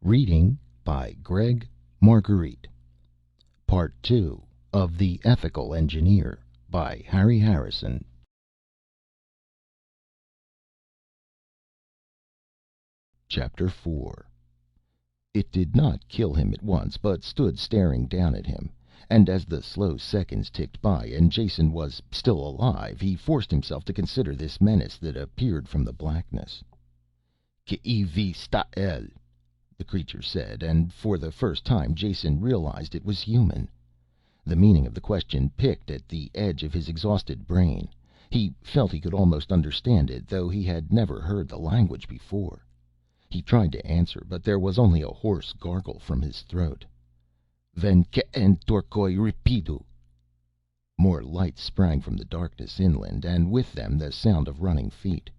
Reading by Gregg Margarite. Part 2 of The Ethical Engineer by Harry Harrison. Chapter 4. It did not kill him at once, but stood staring down at him, and as the slow seconds ticked by and Jason was still alive, he forced himself to consider this menace that appeared from the blackness. "K'ivi sta'el," the creature said, and for the first time Jason realized it was human. The meaning of the question picked at the edge of his exhausted brain. He felt he could almost understand it, though he had never heard the language before. He tried to answer, but there was only a hoarse gargle from his throat. "Ven ke'en torkoi ripidu." More lights sprang from the darkness inland, and with them the sound of running feet.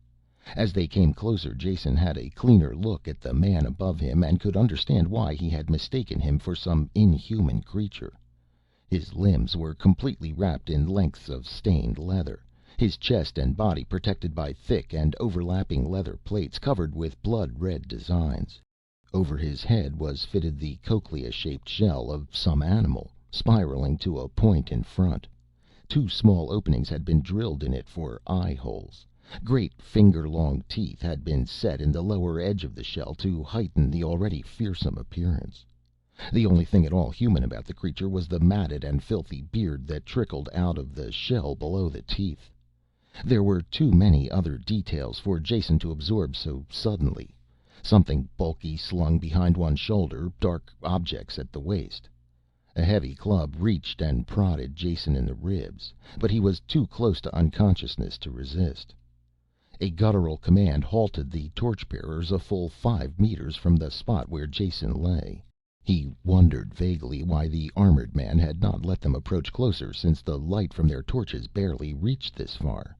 As they came closer, Jason had a cleaner look at the man above him and could understand why he had mistaken him for some inhuman creature. His limbs were completely wrapped in lengths of stained leather, his chest and body protected by thick and overlapping leather plates covered with blood-red designs. Over his head was fitted the cochlea-shaped shell of some animal, spiraling to a point in front. Two small openings had been drilled in it for eye holes. Great finger-long teeth had been set in the lower edge of the shell to heighten the already fearsome appearance. The only thing at all human about the creature was the matted and filthy beard that trickled out of the shell below the teeth. There were too many other details for Jason to absorb so suddenly. Something bulky slung behind one shoulder, dark objects at the waist. A heavy club reached and prodded Jason in the ribs, but he was too close to unconsciousness to resist. A guttural command halted the torchbearers a full 5 meters from the spot where Jason lay. He wondered vaguely why the armored man had not let them approach closer, since the light from their torches barely reached this far.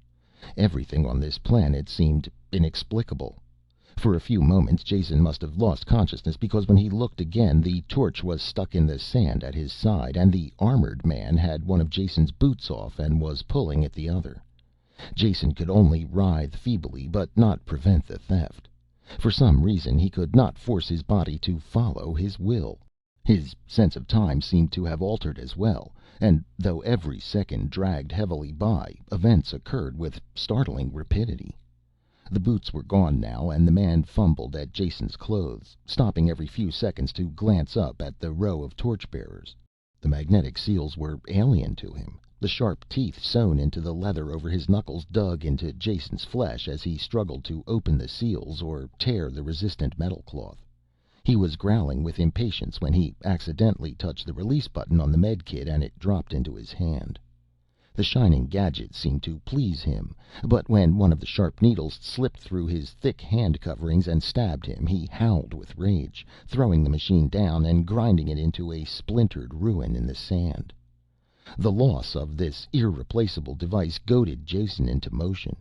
Everything on this planet seemed inexplicable. For a few moments Jason must have lost consciousness, because when he looked again the torch was stuck in the sand at his side, and the armored man had one of Jason's boots off and was pulling at the other. Jason could only writhe feebly, but not prevent the theft. For some reason he could not force his body to follow his will. His sense of time seemed to have altered as well, and though every second dragged heavily by, events occurred with startling rapidity. The boots were gone now, and the man fumbled at Jason's clothes, stopping every few seconds to glance up at the row of torchbearers. The magnetic seals were alien to him. The sharp teeth sewn into the leather over his knuckles dug into Jason's flesh as he struggled to open the seals or tear the resistant metal cloth. He was growling with impatience when he accidentally touched the release button on the medikit and it dropped into his hand. The shining gadget seemed to please him, but when one of the sharp needles slipped through his thick hand coverings and stabbed him, he howled with rage, throwing the machine down and grinding it into a splintered ruin in the sand. The loss of this irreplaceable device goaded Jason into motion.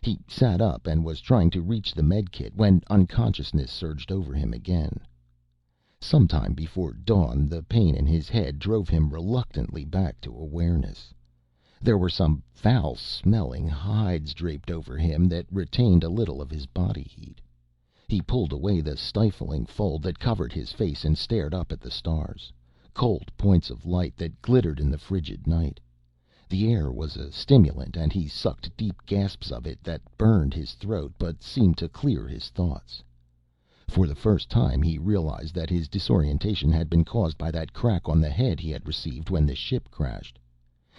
He sat up and was trying to reach the medikit when unconsciousness surged over him again. Sometime before dawn the pain in his head drove him reluctantly back to awareness. There were some foul-smelling hides draped over him that retained a little of his body heat. He pulled away the stifling fold that covered his face and stared up at the stars, cold points of light that glittered in the frigid night. The air was a stimulant and he sucked deep gasps of it that burned his throat but seemed to clear his thoughts. For the first time he realized that his disorientation had been caused by that crack on the head he had received when the ship crashed.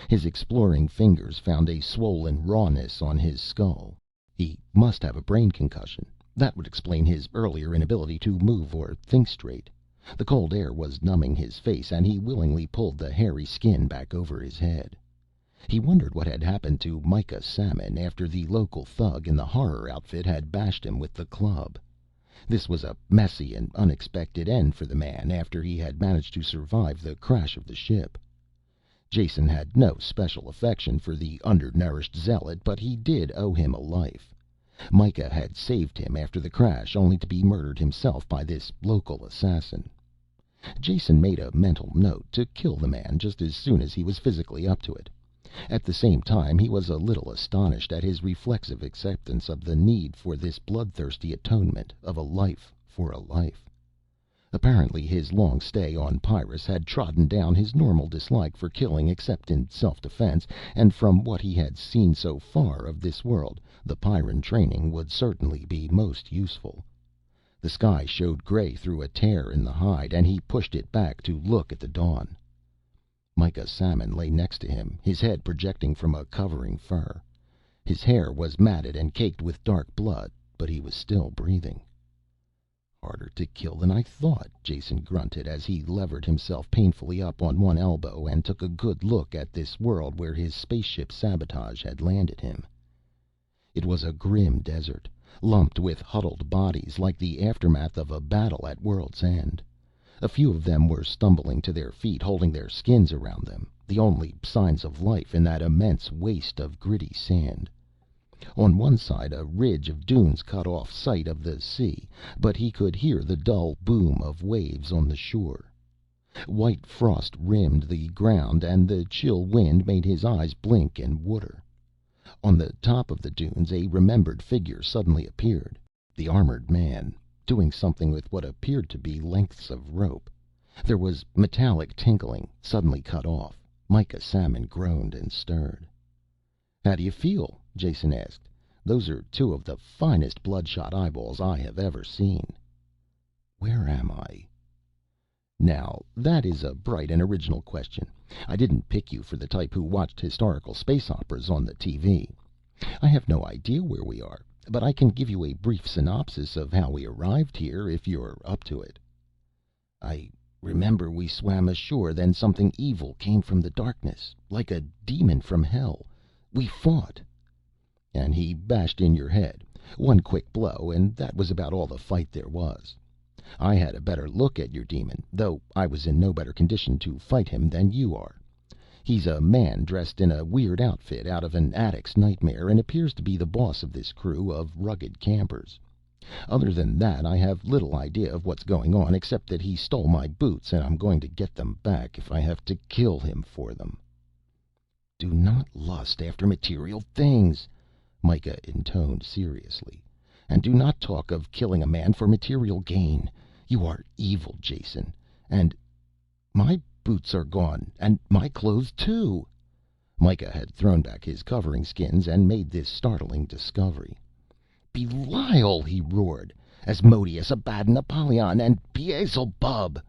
His exploring fingers found a swollen rawness on his skull. He must have a brain concussion. That would explain his earlier inability to move or think straight. The cold air was numbing his face and he willingly pulled the hairy skin back over his head. He wondered what had happened to Micah Salmon after the local thug in the horror outfit had bashed him with the club. This was a messy and unexpected end for the man after he had managed to survive the crash of the ship. Jason had no special affection for the undernourished zealot, but he did owe him a life. Micah had saved him after the crash, only to be murdered himself by this local assassin. Jason made a mental note to kill the man just as soon as he was physically up to it. At the same time he was a little astonished at his reflexive acceptance of the need for this bloodthirsty atonement of a life for a life. Apparently his long stay on Pyrrus had trodden down his normal dislike for killing except in self-defense, and from what he had seen so far of this world, the Pyrran training would certainly be most useful. The sky showed gray through a tear in the hide, and he pushed it back to look at the dawn. Mikah Samon lay next to him, his head projecting from a covering fur. His hair was matted and caked with dark blood, but he was still breathing. "Harder to kill than I thought," Jason grunted as he levered himself painfully up on one elbow and took a good look at this world where his spaceship sabotage had landed him. It was a grim desert, lumped with huddled bodies like the aftermath of a battle at world's end. A few of them were stumbling to their feet, holding their skins around them, the only signs of life in that immense waste of gritty sand. On one side a ridge of dunes cut off sight of the sea, but he could hear the dull boom of waves on the shore. White frost rimmed the ground and the chill wind made his eyes blink and water. On the top of the dunes a remembered figure suddenly appeared, the armored man, doing something with what appeared to be lengths of rope. There was metallic tinkling, suddenly cut off. Mikah Samon groaned and stirred. "How do you feel?" Jason asked. "Those are two of the finest bloodshot eyeballs I have ever seen." "Where am I?" "Now that is a bright and original question. I didn't pick you for the type who watched historical space operas on the TV. I have no idea where we are, but I can give you a brief synopsis of how we arrived here, if you're up to it." "I remember we swam ashore, then something evil came from the darkness, like a demon from hell. We fought." "And he bashed in your head. One quick blow, and that was about all the fight there was. I had a better look at your demon, though I was in no better condition to fight him than you are. He's a man dressed in a weird outfit out of an addict's nightmare, and appears to be the boss of this crew of rugged campers. Other than that, I have little idea of what's going on, except that he stole my boots, and I'm going to get them back if I have to kill him for them." "Do not lust after material things," Mikah intoned seriously. "And do not talk of killing a man for material gain. You are evil, Jason. And my boots are gone, and my clothes too." Mikah had thrown back his covering skins and made this startling discovery. "Belial!" he roared. "Asmodeus, Abaddon, Apollyon, and Beelzebub!"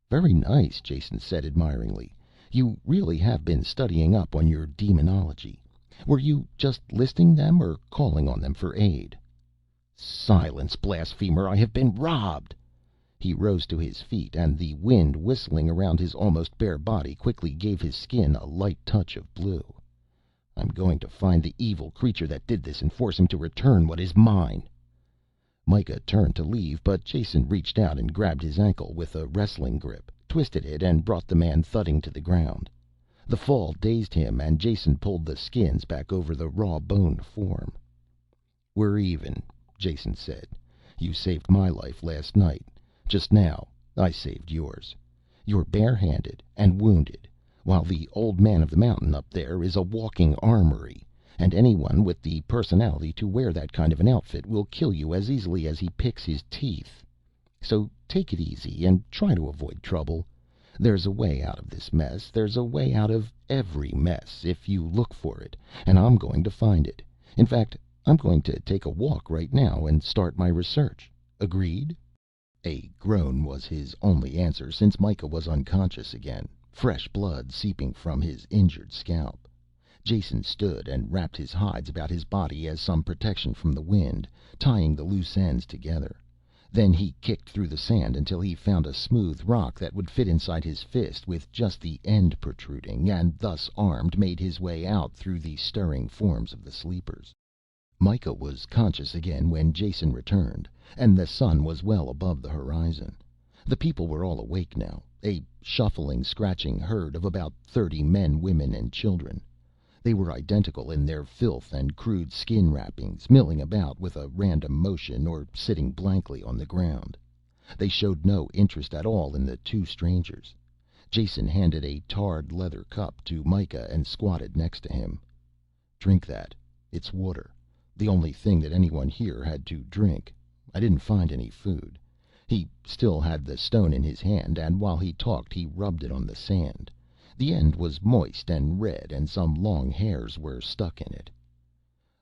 "Very nice," Jason said admiringly. "You really have been studying up on your demonology. Were you just listing them or calling on them for aid?" "Silence, blasphemer! I have been robbed!" He rose to his feet, and the wind whistling around his almost bare body quickly gave his skin a light touch of blue. "I'm going to find the evil creature that did this and force him to return what is mine." Mikah turned to leave, but Jason reached out and grabbed his ankle with a wrestling grip, twisted it, and brought the man thudding to the ground. The fall dazed him, and Jason pulled the skins back over the raw boned form. "We're even," Jason said. "You saved my life last night. Just now I saved yours. You're barehanded and wounded, while the old man of the mountain up there is a walking armory, and anyone with the personality to wear that kind of an outfit will kill you as easily as he picks his teeth. So take it easy and try to avoid trouble. There's a way out of this mess. There's a way out of every mess if you look for it, and I'm going to find it. In fact, I'm going to take a walk right now and start my research. Agreed?" A groan was his only answer, since Mikah was unconscious again, fresh blood seeping from his injured scalp. Jason stood and wrapped his hides about his body as some protection from the wind, tying the loose ends together. Then he kicked through the sand until he found a smooth rock that would fit inside his fist with just the end protruding, and thus armed made his way out through the stirring forms of the sleepers. Mikah was conscious again when Jason returned, and the sun was well above the horizon. The people were all awake now, a shuffling, scratching herd of about 30 men, women, and children. They were identical in their filth and crude skin wrappings, milling about with a random motion or sitting blankly on the ground. They showed no interest at all in the two strangers. Jason handed a tarred leather cup to Mikah and squatted next to him. "Drink that. It's water. The only thing that anyone here had to drink. I didn't find any food." He still had the stone in his hand, and while he talked he rubbed it on the sand. The end was moist and red, and some long hairs were stuck in it.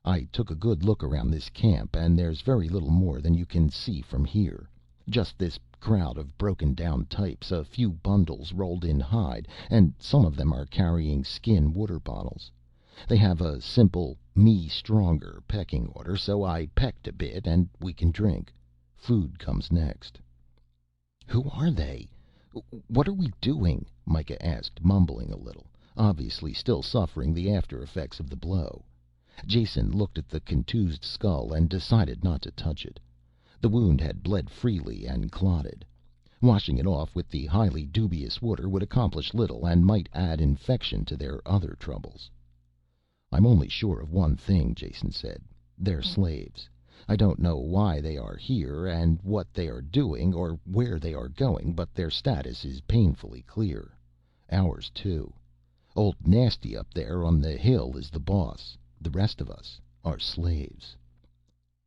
"I took a good look around this camp, and there's very little more than you can see from here. Just this crowd of broken down types, a few bundles rolled in hide, and some of them are carrying skin water bottles. They have a simple 'me stronger' pecking order, so I pecked a bit and we can drink. Food comes next." "Who are they? What are we doing?" Mikah asked, mumbling a little, obviously still suffering the after effects of the blow. Jason looked at the contused skull and decided not to touch it. The wound had bled freely and clotted. Washing it off with the highly dubious water would accomplish little and might add infection to their other troubles. "I'm only sure of one thing," Jason said. "They're slaves. I don't know why they are here and what they are doing or where they are going, but their status is painfully clear. Ours too. Old Nasty up there on the hill is the boss. The rest of us are slaves."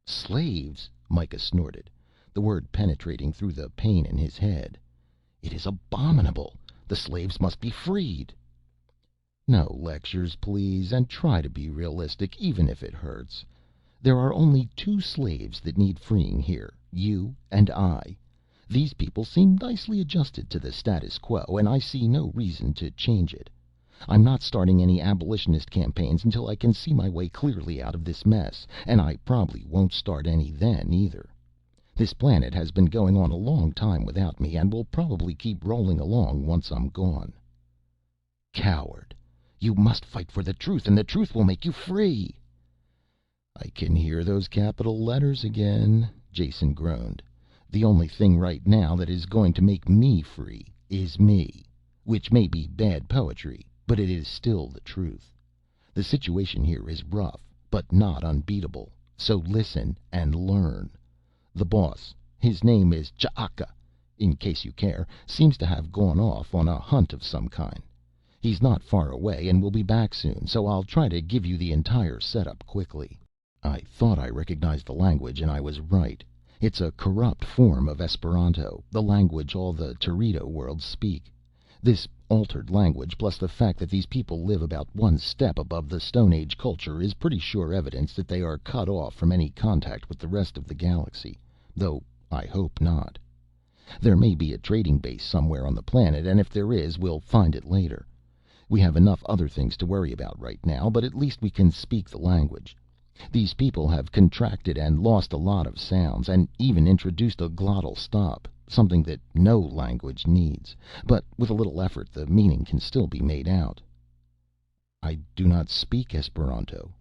"Slaves?" Mikah snorted, the word penetrating through the pain in his head. "It is abominable. The slaves must be freed." "No lectures, please, and try to be realistic, even if it hurts. There are only two slaves that need freeing here, you and I. These people seem nicely adjusted to the status quo, and I see no reason to change it. I'm not starting any abolitionist campaigns until I can see my way clearly out of this mess, and I probably won't start any then either. This planet has been going on a long time without me, and will probably keep rolling along once I'm gone." "Coward! You must fight for the truth, and the truth will make you free." "I can hear those capital letters again," Jason groaned. "The only thing right now that is going to make me free is me. Which may be bad poetry, but it is still the truth. The situation here is rough, but not unbeatable. So listen and learn. The boss, his name is Ch'aka, in case you care, seems to have gone off on a hunt of some kind. He's not far away and will be back soon, so I'll try to give you the entire setup quickly." I thought I recognized the language, and I was right. It's a corrupt form of Esperanto, the language all the Terido worlds speak. This altered language, plus the fact that these people live about one step above the Stone Age culture, is pretty sure evidence that they are cut off from any contact with the rest of the galaxy, though I hope not. There may be a trading base somewhere on the planet, and if there is, we'll find it later. We have enough other things to worry about right now, but at least we can speak the language. These people have contracted and lost a lot of sounds, and even introduced a glottal stop, something that no language needs, but with a little effort the meaning can still be made out. "I do not speak Esperanto."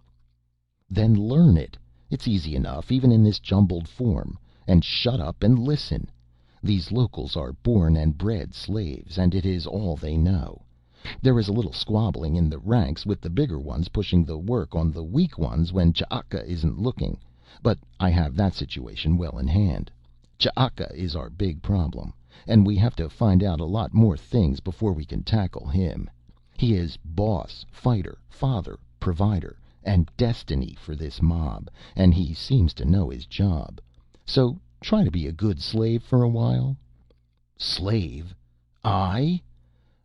"Then learn it. It's easy enough, even in this jumbled form. And shut up and listen. These locals are born and bred slaves, and it is all they know. There is a little squabbling in the ranks, with the bigger ones pushing the work on the weak ones when Ch'aka isn't looking, but I have that situation well in hand. Ch'aka is our big problem, and we have to find out a lot more things before we can tackle him. He is boss, fighter, father, provider, and destiny for this mob, and he seems to know his job. So try to be a good slave for a while." "Slave? I?"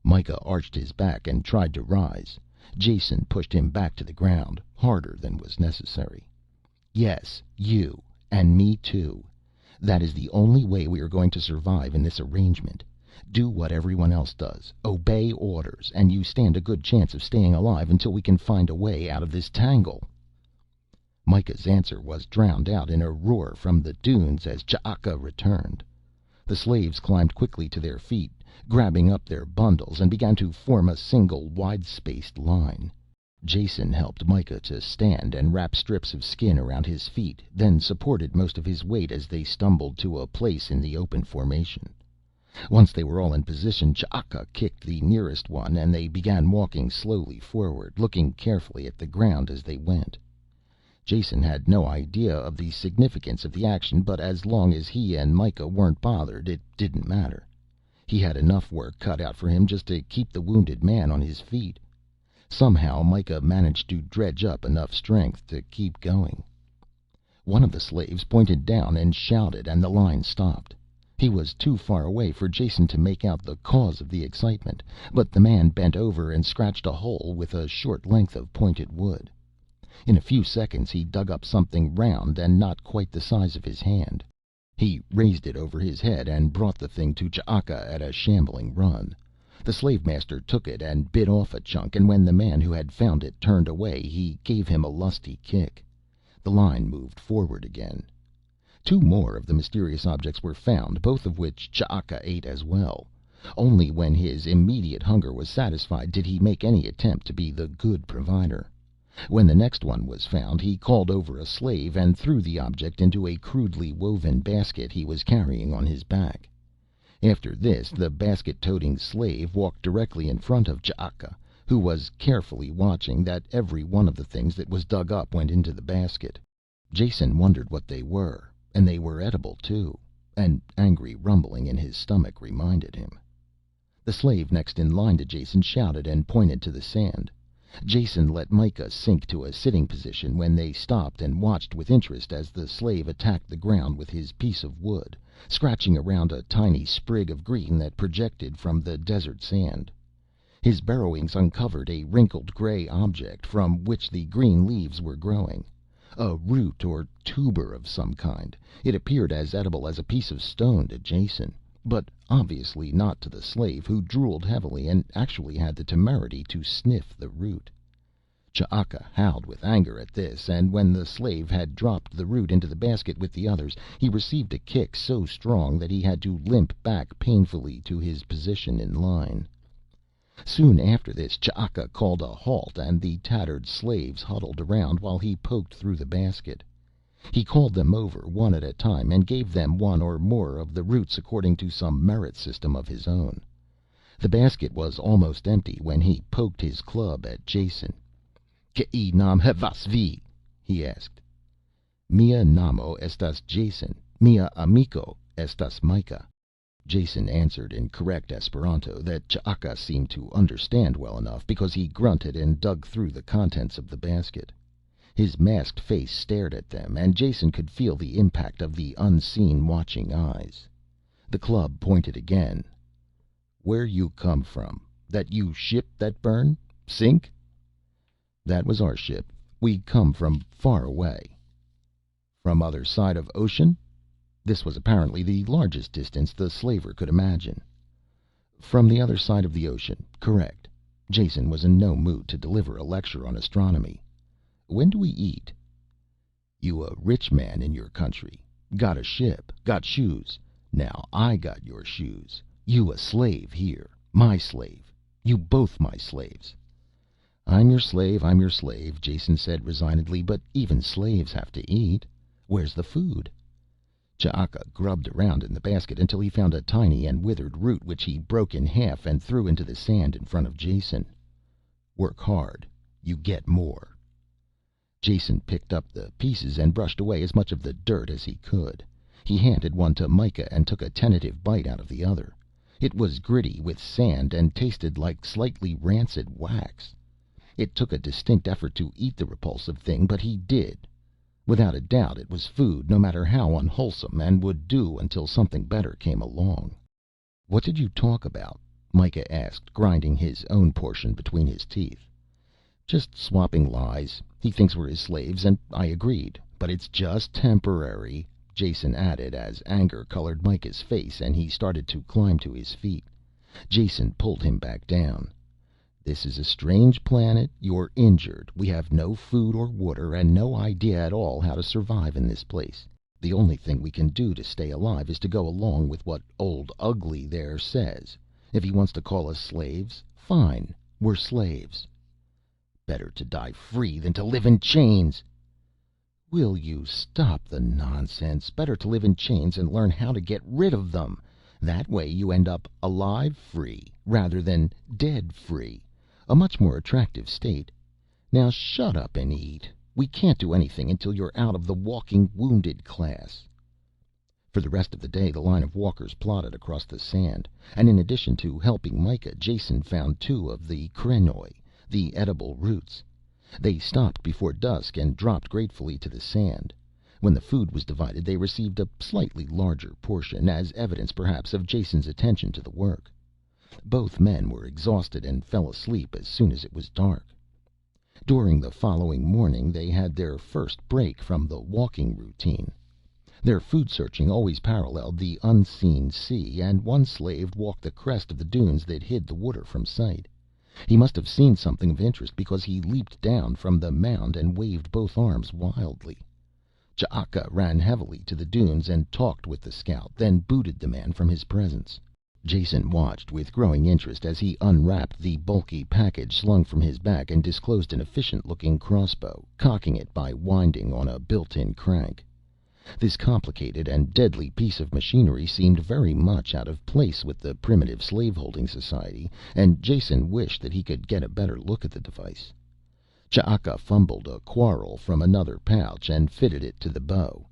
Mikah arched his back and tried to rise. Jason pushed him back to the ground, harder than was necessary. "Yes, you, and me too. That is the only way we are going to survive in this arrangement. Do what everyone else does, obey orders, and you stand a good chance of staying alive until we can find a way out of this tangle." Mikah's answer was drowned out in a roar from the dunes as Ch'aka returned. The slaves climbed quickly to their feet, grabbing up their bundles, and began to form a single wide-spaced line. Jason helped Mikah to stand and wrap strips of skin around his feet, then supported most of his weight as they stumbled to a place in the open formation. Once they were all in position, Ch'aka kicked the nearest one and they began walking slowly forward, looking carefully at the ground as they went. Jason had no idea of the significance of the action, but as long as he and Mikah weren't bothered, it didn't matter. He had enough work cut out for him just to keep the wounded man on his feet. Somehow Mikah managed to dredge up enough strength to keep going. One of the slaves pointed down and shouted, and the line stopped. He was too far away for Jason to make out the cause of the excitement, but the man bent over and scratched a hole with a short length of pointed wood. In a few seconds he dug up something round and not quite the size of his hand. He raised it over his head and brought the thing to Ch'aka at a shambling run. The slave master took it and bit off a chunk, and when the man who had found it turned away he gave him a lusty kick. The line moved forward again. Two more of the mysterious objects were found, both of which Ch'aka ate as well. Only when his immediate hunger was satisfied did he make any attempt to be the good provider. When the next one was found he called over a slave and threw the object into a crudely woven basket he was carrying on his back. After this the basket-toting slave walked directly in front of Ch'aka, who was carefully watching that every one of the things that was dug up went into the basket. Jason wondered what they were, and they were edible too. An angry rumbling in his stomach reminded him. The slave next in line to Jason shouted and pointed to the sand. Jason let Mikah sink to a sitting position when they stopped and watched with interest as the slave attacked the ground with his piece of wood, scratching around a tiny sprig of green that projected from the desert sand. His burrowings uncovered a wrinkled gray object from which the green leaves were growing. A root or tuber of some kind. It appeared as edible as a piece of stone to Jason, but obviously not to the slave, who drooled heavily and actually had the temerity to sniff the root. Ch'aka howled with anger at this, and when the slave had dropped the root into the basket with the others, he received a kick so strong that he had to limp back painfully to his position in line. Soon after this Ch'aka called a halt and the tattered slaves huddled around while he poked through the basket. He called them over one at a time and gave them one or more of the roots according to some merit system of his own. The basket was almost empty when he poked his club at Jason. "Kei nam havas vi?" he asked. "Mia namo estas Jason, mia amiko estas Mikah." Jason answered in correct Esperanto that Ch'aka seemed to understand well enough, because he grunted and dug through the contents of the basket. His masked face stared at them, and Jason could feel the impact of the unseen watching eyes. The club pointed again. "Where you come from? That you ship that burn? Sink?" "That was our ship. We come from far away." "From other side of ocean?" This was apparently the largest distance the slaver could imagine. "From the other side of the ocean, correct." Jason was in no mood to deliver a lecture on astronomy. "When do we eat?" "You a rich man in your country. Got a ship, got shoes. Now I got your shoes. You a slave here, my slave. You both my slaves." I'm your slave," Jason said resignedly, "but even slaves have to eat. Where's the food?" Ch'aka grubbed around in the basket until he found a tiny and withered root which he broke in half and threw into the sand in front of Jason. "Work hard, you get more." Jason picked up the pieces and brushed away as much of the dirt as he could. He handed one to Mikah and took a tentative bite out of the other. It was gritty with sand and tasted like slightly rancid wax. It took a distinct effort to eat the repulsive thing, but he did. Without a doubt it was food, no matter how unwholesome, and would do until something better came along. "What did you talk about?" Mikah asked, grinding his own portion between his teeth. "Just swapping lies. He thinks we're his slaves, and I agreed. But it's just temporary," Jason added as anger colored Mikah's face and he started to climb to his feet. Jason pulled him back down. "This is a strange planet. You're injured. We have no food or water and no idea at all how to survive in this place. The only thing we can do to stay alive is to go along with what Old Ugly there says. If he wants to call us slaves, fine, we're slaves." "Better to die free than to live in chains." "Will you stop the nonsense? Better to live in chains and learn how to get rid of them. That way you end up alive free rather than dead free. A much more attractive state. Now shut up and eat. We can't do anything until you're out of the walking wounded class." For the rest of the day the line of walkers plodded across the sand, and in addition to helping Mikah, Jason found two of the krenoi, the edible roots. They stopped before dusk and dropped gratefully to the sand. When the food was divided they received a slightly larger portion, as evidence perhaps of Jason's attention to the work. Both men were exhausted and fell asleep as soon as it was dark. During the following morning they had their first break from the walking routine. Their food searching always paralleled the unseen sea, and one slave walked the crest of the dunes that hid the water from sight. He must have seen something of interest, because he leaped down from the mound and waved both arms wildly. Ch'aka ran heavily to the dunes and talked with the scout, then booted the man from his presence. Jason watched with growing interest as he unwrapped the bulky package slung from his back and disclosed an efficient-looking crossbow, cocking it by winding on a built-in crank. This complicated and deadly piece of machinery seemed very much out of place with the primitive slave-holding society, and Jason wished that he could get a better look at the device. Ch'aka fumbled a quarrel from another pouch and fitted it to the bow.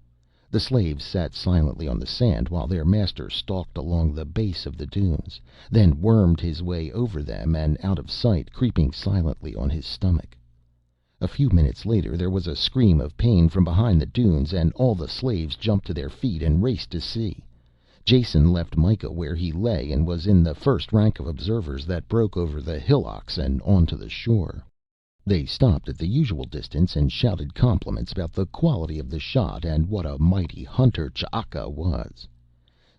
The slaves sat silently on the sand while their master stalked along the base of the dunes, then wormed his way over them and out of sight, creeping silently on his stomach. A few minutes later there was a scream of pain from behind the dunes, and all the slaves jumped to their feet and raced to see. Jason left Mikah where he lay and was in the first rank of observers that broke over the hillocks and onto the shore. They stopped at the usual distance and shouted compliments about the quality of the shot and what a mighty hunter Ch'aka was.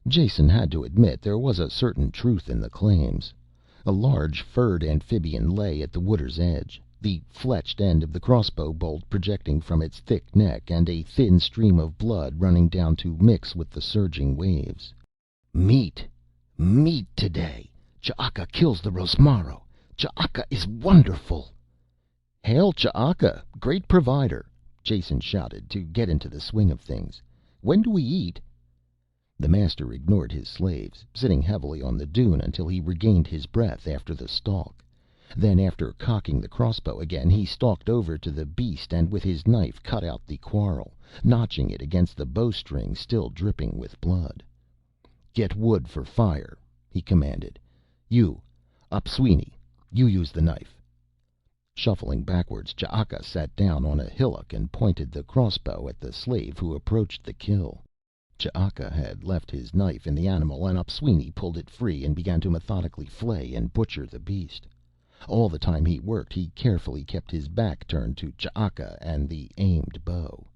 Jason had to admit there was a certain truth in the claims. A large furred amphibian lay at the water's edge, the fletched end of the crossbow bolt projecting from its thick neck, and a thin stream of blood running down to mix with the surging waves. "Meat! Meat today! Ch'aka kills the Rosmaro! Ch'aka is wonderful!" "Hail Ch'aka, great provider!" Jason shouted, to get into the swing of things. "When do we eat?" The master ignored his slaves, sitting heavily on the dune until he regained his breath after the stalk. Then, after cocking the crossbow again, he stalked over to the beast and with his knife cut out the quarrel, notching it against the bowstring still dripping with blood. "Get wood for fire," he commanded. "You, Opisweni, you use the knife." Shuffling backwards, Ch'aka sat down on a hillock and pointed the crossbow at the slave who approached the kill. Ch'aka had left his knife in the animal, and Opisweni pulled it free and began to methodically flay and butcher the beast. All the time he worked he carefully kept his back turned to Ch'aka and the aimed bow.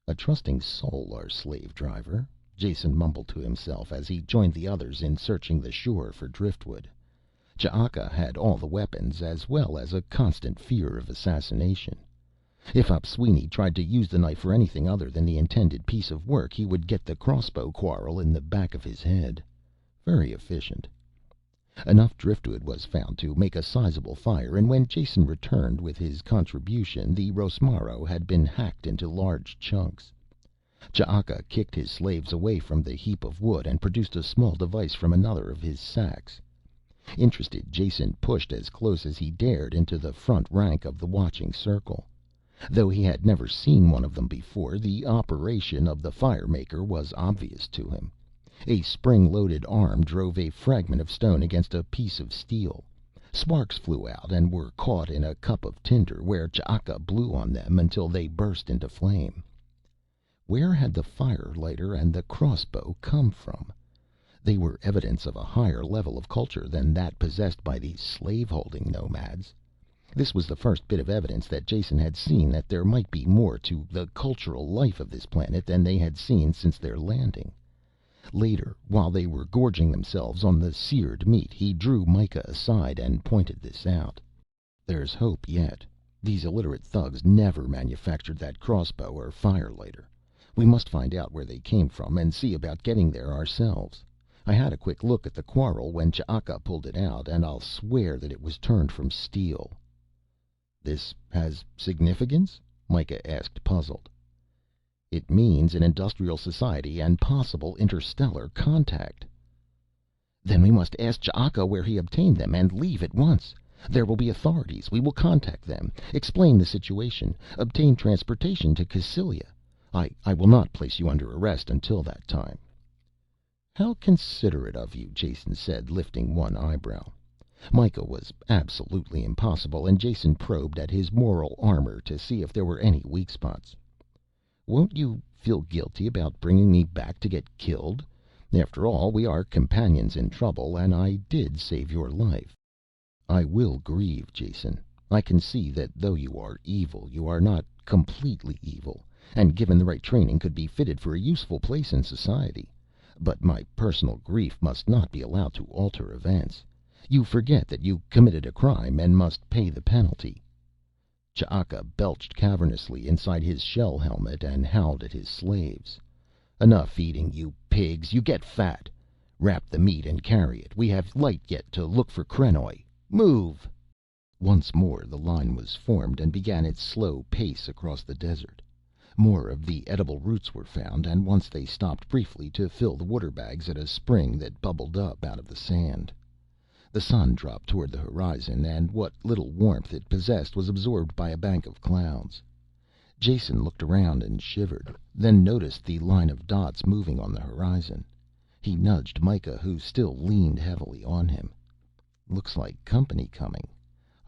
"A trusting soul, our slave driver," Jason mumbled to himself as he joined the others in searching the shore for driftwood. Ch'aka had all the weapons, as well as a constant fear of assassination. If Opisweni tried to use the knife for anything other than the intended piece of work, he would get the crossbow quarrel in the back of his head. Very efficient. Enough driftwood was found to make a sizable fire, and when Jason returned with his contribution, the Rosmaro had been hacked into large chunks. Ch'aka kicked his slaves away from the heap of wood and produced a small device from another of his sacks. Interested, Jason pushed as close as he dared into the front rank of the watching circle. Though he had never seen one of them before, the operation of the fire maker was obvious to him. A spring-loaded arm drove a fragment of stone against a piece of steel. Sparks flew out and were caught in a cup of tinder, where Ch'aka blew on them until they burst into flame. Where had the firelighter and the crossbow come from? They were evidence of a higher level of culture than that possessed by these slave-holding nomads. This was the first bit of evidence that Jason had seen that there might be more to the cultural life of this planet than they had seen since their landing. Later, while they were gorging themselves on the seared meat, he drew Mikah aside and pointed this out. "There's hope yet. These illiterate thugs never manufactured that crossbow or firelighter. We must find out where they came from and see about getting there ourselves. I had a quick look at the quarrel when Ch'aka pulled it out, and I'll swear that it was turned from steel." "This has significance?" Mikah asked, puzzled. "It means an industrial society and possible interstellar contact." "Then we must ask Ch'aka where he obtained them and leave at once. There will be authorities. We will contact them, explain the situation, obtain transportation to Cassylia. I will not place you under arrest until that time." "How considerate of you," Jason said, lifting one eyebrow. Mikah was absolutely impossible, and Jason probed at his moral armor to see if there were any weak spots. Won't you feel guilty about bringing me back to get killed? After all, we are companions in trouble, and I did save your life." "I will grieve, Jason. I can see that though you are evil, you are not completely evil, and given the right training could be fitted for a useful place in society. But my personal grief must not be allowed to alter events. You forget that you committed a crime and must pay the penalty." Ch'aka belched cavernously inside his shell helmet and howled at his slaves. "Enough eating, you pigs. You get fat. Wrap the meat and carry it. We have light yet to look for krenoj. Move!" Once more the line was formed and began its slow pace across the desert. More of the edible roots were found, and once they stopped briefly to fill the water bags at a spring that bubbled up out of the sand. The sun dropped toward the horizon, and what little warmth it possessed was absorbed by a bank of clouds. Jason looked around and shivered, then noticed the line of dots moving on the horizon. He nudged Mikah, who still leaned heavily on him. "Looks like company coming.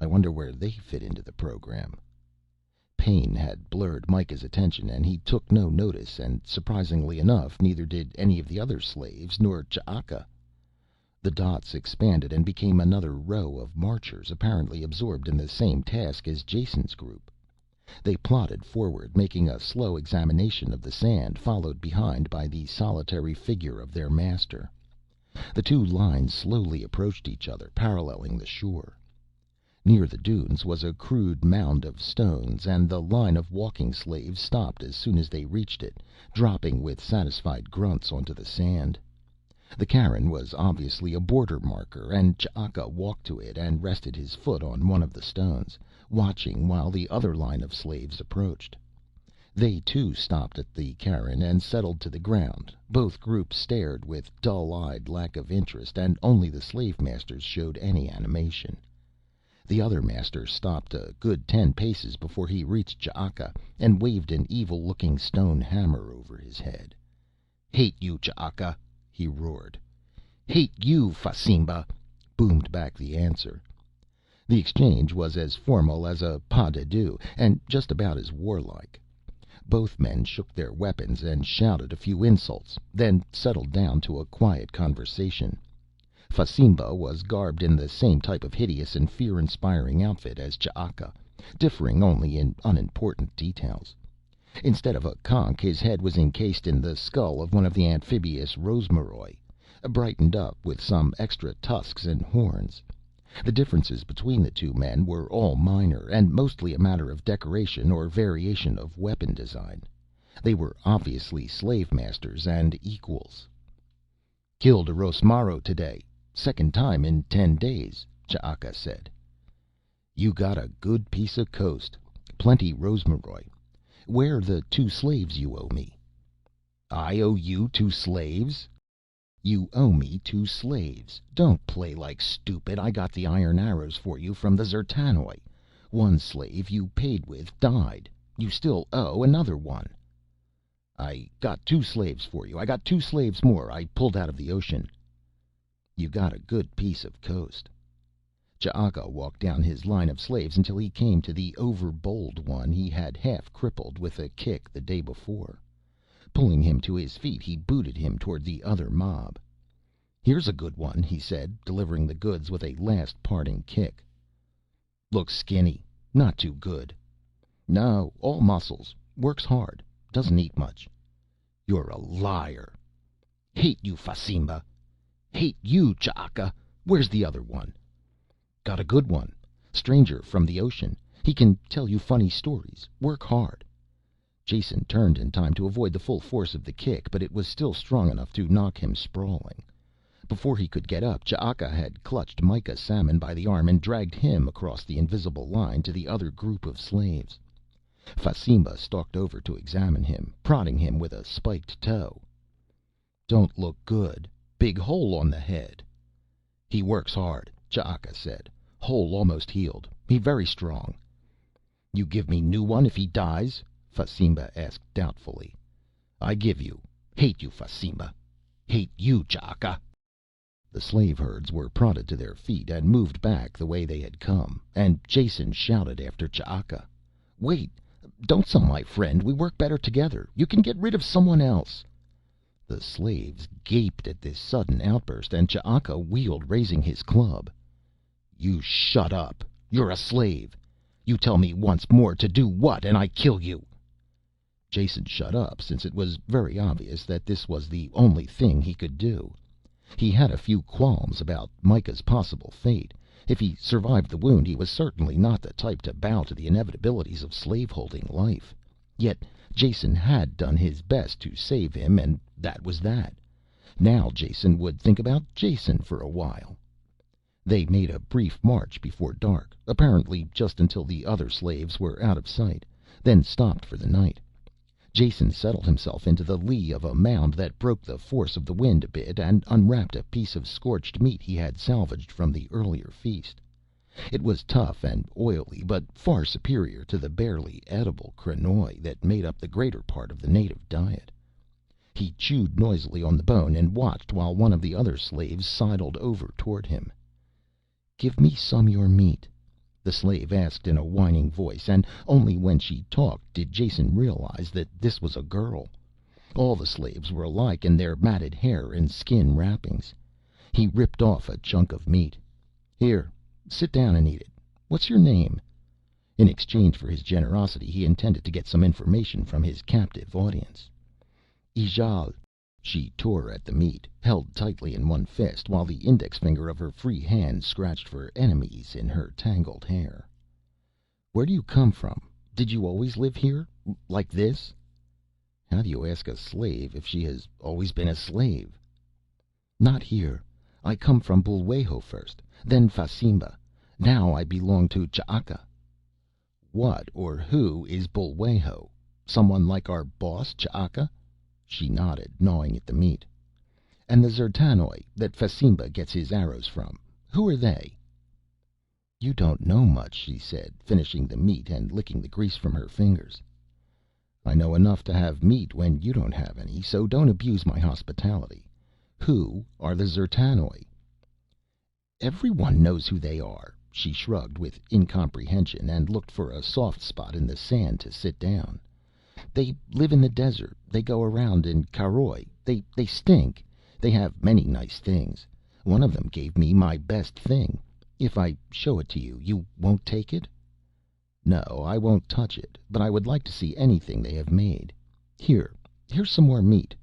I wonder where they fit into the program." Pain had blurred Mikah's attention and he took no notice, and surprisingly enough neither did any of the other slaves nor Ch'aka. The dots expanded and became another row of marchers, apparently absorbed in the same task as Jason's group. They plodded forward, making a slow examination of the sand, followed behind by the solitary figure of their master. The two lines slowly approached each other, paralleling the shore. Near the dunes was a crude mound of stones, and the line of walking slaves stopped as soon as they reached it, dropping with satisfied grunts onto the sand. The cairn was obviously a border marker, and Ch'aka walked to it and rested his foot on one of the stones, watching while the other line of slaves approached. They too stopped at the cairn and settled to the ground. Both groups stared with dull-eyed lack of interest, and only the slave masters showed any animation. The other master stopped a good 10 paces before he reached Ch'aka and waved an evil-looking stone hammer over his head. "Hate you, Ch'aka," he roared. "Hate you, Fasimba," boomed back the answer. The exchange was as formal as a pas de deux, and just about as warlike. Both men shook their weapons and shouted a few insults, then settled down to a quiet conversation. Fasimba was garbed in the same type of hideous and fear-inspiring outfit as Ch'aka, differing only in unimportant details. Instead of a conch, his head was encased in the skull of one of the amphibious rosmaroj, brightened up with some extra tusks and horns. The differences between the two men were all minor, and mostly a matter of decoration or variation of weapon design. They were obviously slave masters and equals. "Killed a rosmaro today. Second time in 10 days, Ch'aka said. "You got a good piece of coast. Plenty rosmaroj. Where the 2 slaves you owe me?" "I owe you 2 slaves?" "You owe me 2 slaves. Don't play like stupid. I got the iron arrows for you from the D'zertanoj. 1 slave you paid with died. You still owe another one." "I got 2 slaves for you. I got 2 slaves more I pulled out of the ocean." "You got a good piece of coast." Ch'aka walked down his line of slaves until he came to the over-bowled one he had half crippled with a kick the day before. Pulling him to his feet, he booted him toward the other mob. "Here's a good one," he said, delivering the goods with a last parting kick. "Looks skinny. Not too good." "No, all muscles. Works hard. Doesn't eat much." "You're a liar." "Hate you, Fasimba." "Hate you, Ch'aka. Where's the other one?" "Got a good one. Stranger from the ocean. He can tell you funny stories. Work hard." Jason turned in time to avoid the full force of the kick, but it was still strong enough to knock him sprawling. Before he could get up, Ch'aka had clutched Mikah Samon by the arm and dragged him across the invisible line to the other group of slaves. Fasimba stalked over to examine him, prodding him with a spiked toe. "Don't look good. Big hole on the head." "He works hard," Ch'aka said. "Hole almost healed. He very strong." "You give me new one if he dies?" Fasimba asked doubtfully. "I give you. Hate you, Fasimba. Hate you, Ch'aka." The slave herds were prodded to their feet and moved back the way they had come, and Jason shouted after Ch'aka. "Wait! Don't sell my friend. We work better together. You can get rid of someone else." The slaves gaped at this sudden outburst, and Ch'aka wheeled, raising his club. "You shut up. You're a slave. You tell me once more to do what, and I kill you." Jason shut up, since it was very obvious that this was the only thing he could do. He had a few qualms about Mikah's possible fate. If he survived the wound, he was certainly not the type to bow to the inevitabilities of slave-holding life. Yet Jason had done his best to save him, and that was that. Now Jason would think about Jason for a while. They made a brief march before dark, apparently just until the other slaves were out of sight, then stopped for the night. Jason settled himself into the lee of a mound that broke the force of the wind a bit, and unwrapped a piece of scorched meat he had salvaged from the earlier feast. It was tough and oily, but far superior to the barely edible krenoj that made up the greater part of the native diet. He chewed noisily on the bone and watched while one of the other slaves sidled over toward him. "Give me some your meat," the slave asked in a whining voice, and only when she talked did Jason realize that this was a girl. All the slaves were alike in their matted hair and skin wrappings. He ripped off a chunk of meat. "Here, sit down and eat it. What's your name?" In exchange for his generosity he intended to get some information from his captive audience. "Ijale." She tore at the meat, held tightly in one fist, while the index finger of her free hand scratched for enemies in her tangled hair. "Where do you come from? Did you always live here? Like this?" How do you ask a slave if she has always been a slave? "Not here. I come from Bul'wajo first, then Fasimba. Now I belong to Ch'aka." "What or who is Bul'wajo? Someone like our boss, Ch'aka?" She nodded, gnawing at the meat. "And the D'zertanoj that Fasimba gets his arrows from, who are they?" "You don't know much," she said, finishing the meat and licking the grease from her fingers. "I know enough to have meat when you don't have any, so don't abuse my hospitality. Who are the D'zertanoj?" "Everyone knows who they are." She shrugged with incomprehension and looked for a soft spot in the sand to sit down. "They live in the desert. They go around in caroj. They stink. They have many nice things. One of them gave me my best thing. If I show it to you, you won't take it?" "No, I won't touch it, but I would like to see anything they have made. Here's some more meat.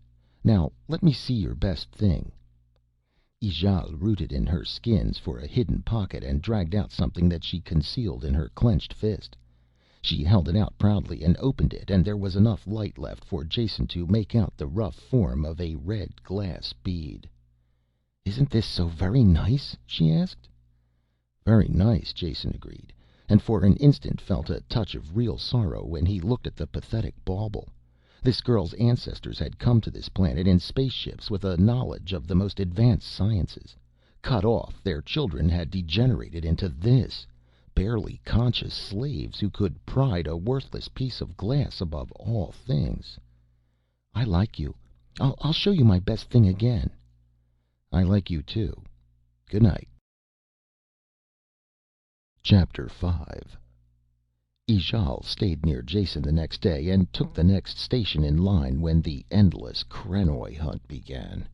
Now let me see your best thing." Ijale rooted in her skins for a hidden pocket and dragged out something that she concealed in her clenched fist. She held it out proudly and opened it, and there was enough light left for Jason to make out the rough form of a red glass bead. "Isn't this so very nice?" she asked. "Very nice," Jason agreed, and for an instant felt a touch of real sorrow when he looked at the pathetic bauble. This girl's ancestors had come to this planet in spaceships with a knowledge of the most advanced sciences. Cut off, their children had degenerated into this, barely conscious slaves who could pride a worthless piece of glass above all things. "I like you. I'll show you my best thing again." "I like you too. Good night." Chapter 5. Ijale stayed near Jason the next day and took the next station in line when the endless krenoj hunt began.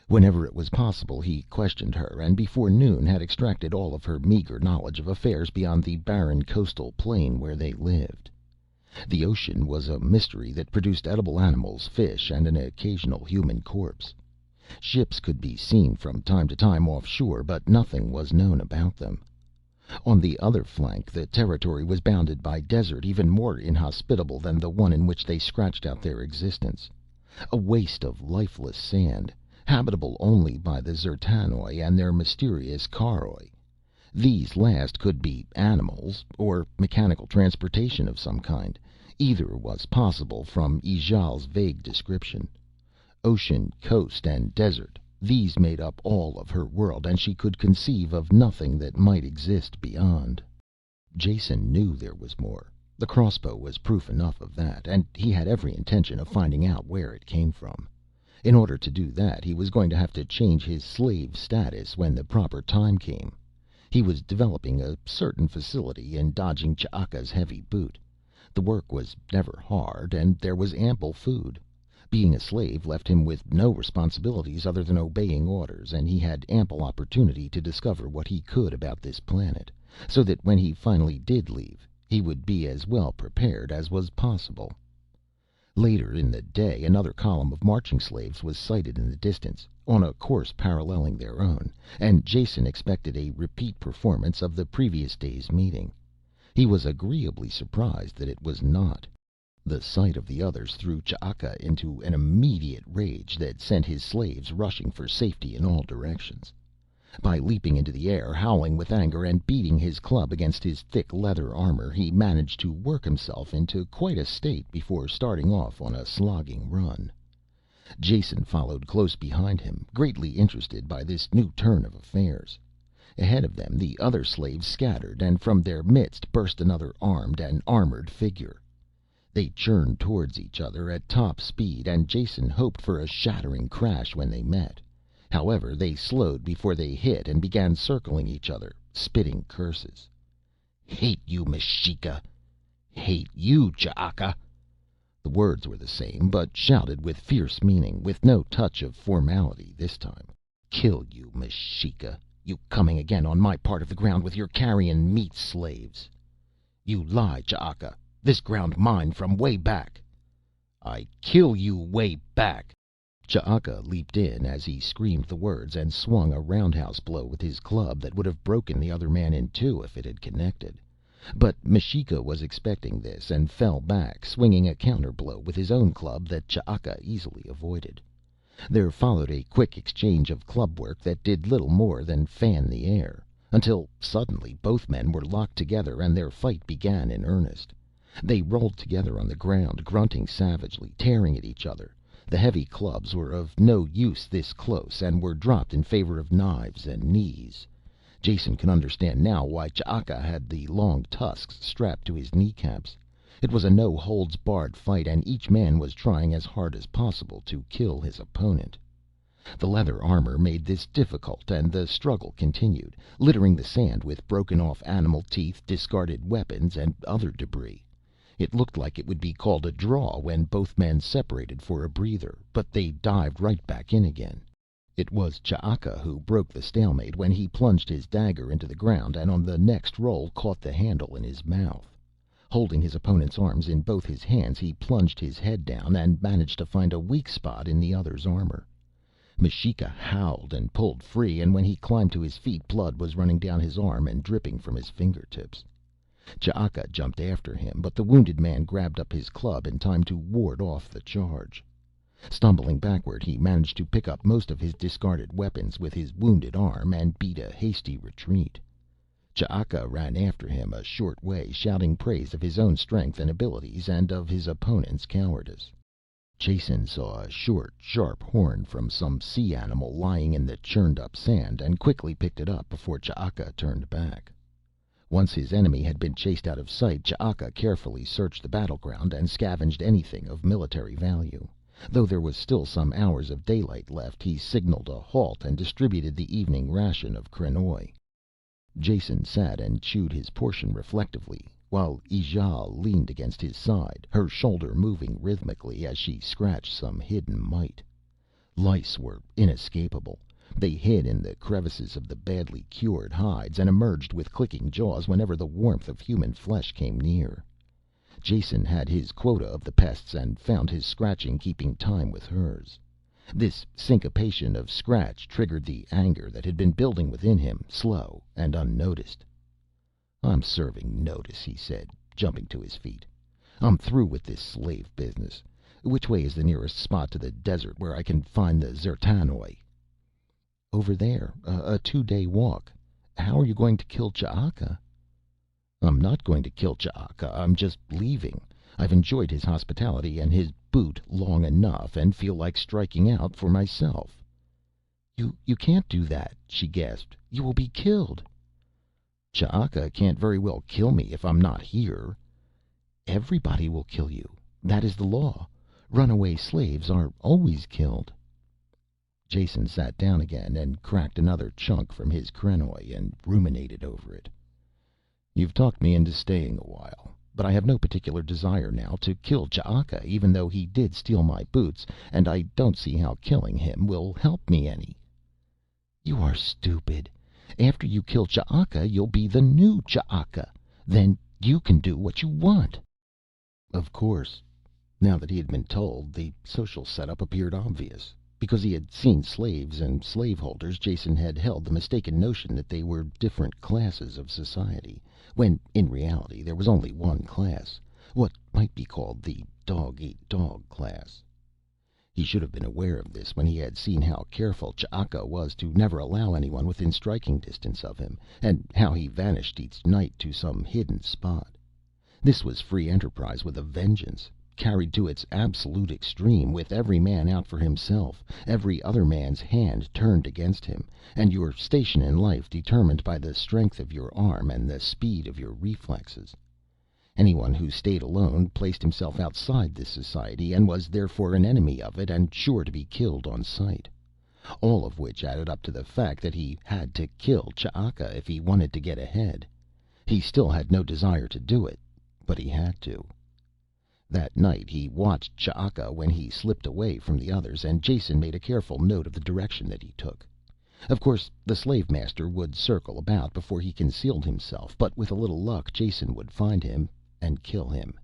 Whenever it was possible he questioned her, and before noon had extracted all of her meager knowledge of affairs beyond the barren coastal plain where they lived. The ocean was a mystery that produced edible animals, fish, and an occasional human corpse. Ships could be seen from time to time offshore, but nothing was known about them. On the other flank the territory was bounded by desert even more inhospitable than the one in which they scratched out their existence. A waste of lifeless sand, habitable only by the D'zertanoj and their mysterious caroj. These last could be animals or mechanical transportation of some kind. Either was possible from Ijale's vague description. Ocean, coast, and desert, these made up all of her world, and she could conceive of nothing that might exist beyond. Jason knew there was more. The crossbow was proof enough of that, and he had every intention of finding out where it came from. In order to do that, he was going to have to change his slave status when the proper time came. He was developing a certain facility in dodging Ch'aka's heavy boot. The work was never hard, and there was ample food. Being a slave left him with no responsibilities other than obeying orders, and he had ample opportunity to discover what he could about this planet, so that when he finally did leave, he would be as well prepared as was possible. Later in the day another column of marching slaves was sighted in the distance, on a course paralleling their own, and Jason expected a repeat performance of the previous day's meeting. He was agreeably surprised that it was not. The sight of the others threw Ch'aka into an immediate rage that sent his slaves rushing for safety in all directions. By leaping into the air, howling with anger, and beating his club against his thick leather armor, he managed to work himself into quite a state before starting off on a slogging run. Jason followed close behind him, greatly interested by this new turn of affairs. Ahead of them the other slaves scattered, and from their midst burst another armed and armored figure. They churned towards each other at top speed, and Jason hoped for a shattering crash when they met. However, they slowed before they hit and began circling each other, spitting curses. "Hate you, M'shika! Hate you, Ch'aka!" The words were the same, but shouted with fierce meaning, with no touch of formality this time. "Kill you, M'shika! You coming again on my part of the ground with your carrion meat slaves! You lie, Ch'aka! This ground mine from way back! I kill you way back!" Ch'aka leaped in as he screamed the words and swung a roundhouse blow with his club that would have broken the other man in two if it had connected. But M'shika was expecting this and fell back, swinging a counter blow with his own club that Ch'aka easily avoided. There followed a quick exchange of club work that did little more than fan the air, until suddenly both men were locked together and their fight began in earnest. They rolled together on the ground, grunting savagely, tearing at each other. The heavy clubs were of no use this close and were dropped in favor of knives and knees. Jason could understand now why Ch'aka had the long tusks strapped to his kneecaps. It was a no-holds-barred fight, and each man was trying as hard as possible to kill his opponent. The leather armor made this difficult, and the struggle continued, littering the sand with broken-off animal teeth, discarded weapons, and other debris. It looked like it would be called a draw when both men separated for a breather, but they dived right back in again. It was Ch'aka who broke the stalemate when he plunged his dagger into the ground and on the next roll caught the handle in his mouth. Holding his opponent's arms in both his hands, he plunged his head down and managed to find a weak spot in the other's armor. M'shika howled and pulled free, and when he climbed to his feet, blood was running down his arm and dripping from his fingertips. Ch'aka jumped after him, but the wounded man grabbed up his club in time to ward off the charge. Stumbling backward, he managed to pick up most of his discarded weapons with his wounded arm and beat a hasty retreat. Ch'aka ran after him a short way, shouting praise of his own strength and abilities and of his opponent's cowardice. Jason saw a short, sharp horn from some sea animal lying in the churned up sand and quickly picked it up before Ch'aka turned back. Once his enemy had been chased out of sight, Ch'aka carefully searched the battleground and scavenged anything of military value. Though there was still some hours of daylight left, he signaled a halt and distributed the evening ration of krenoj. Jason sat and chewed his portion reflectively, while Ijale leaned against his side, her shoulder moving rhythmically as she scratched some hidden mite. Lice were inescapable. They hid in the crevices of the badly cured hides and emerged with clicking jaws whenever the warmth of human flesh came near. Jason had his quota of the pests and found his scratching keeping time with hers. This syncopation of scratch triggered the anger that had been building within him, slow and unnoticed. "I'm serving notice," he said, jumping to his feet. "I'm through with this slave business. Which way is the nearest spot to the desert where I can find the D'zertanoj?" "Over there, a 2-day walk. How are you going to kill Ch'aka?" "I'm not going to kill Ch'aka. I'm just leaving. I've enjoyed his hospitality and his boot long enough and feel like striking out for myself." You can't do that," she gasped. "You will be killed." "Ch'aka can't very well kill me if I'm not here." "Everybody will kill you. That is the law. Runaway slaves are always killed." Jason sat down again and cracked another chunk from his krenoj and ruminated over it. "You've talked me into staying a while. but I have no particular desire now to kill Ch'aka, even though he did steal my boots, and I don't see how killing him will help me any." "You are stupid. After you kill Ch'aka, you'll be the new Ch'aka. Then you can do what you want." Of course. Now that he had been told, the social setup appeared obvious. Because he had seen slaves and slaveholders, Jason had held the mistaken notion that they were different classes of society, when in reality there was only one class, what might be called the dog-eat-dog class. He should have been aware of this when he had seen how careful Ch'aka was to never allow anyone within striking distance of him, and how he vanished each night to some hidden spot. This was free enterprise with a vengeance, carried to its absolute extreme, with every man out for himself, every other man's hand turned against him, and your station in life determined by the strength of your arm and the speed of your reflexes. Anyone who stayed alone placed himself outside this society, and was therefore an enemy of it and sure to be killed on sight. All of which added up to the fact that he had to kill Ch'aka if he wanted to get ahead. He still had no desire to do it, but he had to. That night he watched Ch'aka when he slipped away from the others, and Jason made a careful note of the direction that he took. Of course, the slave master would circle about before he concealed himself, but with a little luck Jason would find him and kill him.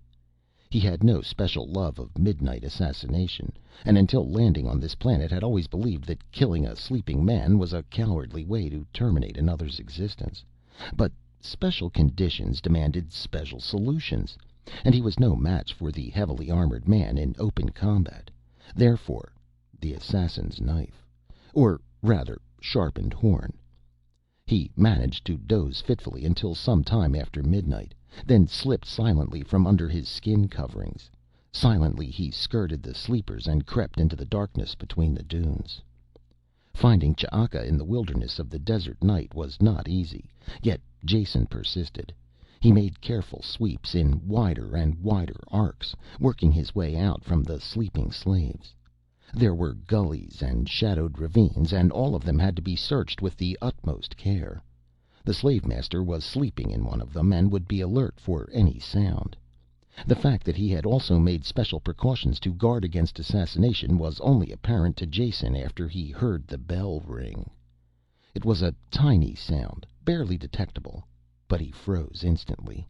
He had no special love of midnight assassination, and until landing on this planet had always believed that killing a sleeping man was a cowardly way to terminate another's existence. But special conditions demanded special solutions, and he was no match for the heavily armored man in open combat. Therefore, the assassin's knife, or rather sharpened horn. He managed to doze fitfully until some time after midnight, then slipped silently from under his skin coverings. Silently he skirted the sleepers and crept into the darkness between the dunes. Finding Ch'aka in the wilderness of the desert night was not easy, yet Jason persisted. He made careful sweeps in wider and wider arcs, working his way out from the sleeping slaves. There were gullies and shadowed ravines, and all of them had to be searched with the utmost care. The slave master was sleeping in one of them and would be alert for any sound. The fact that he had also made special precautions to guard against assassination was only apparent to Jason after he heard the bell ring. It was a tiny sound, barely detectable, but he froze instantly.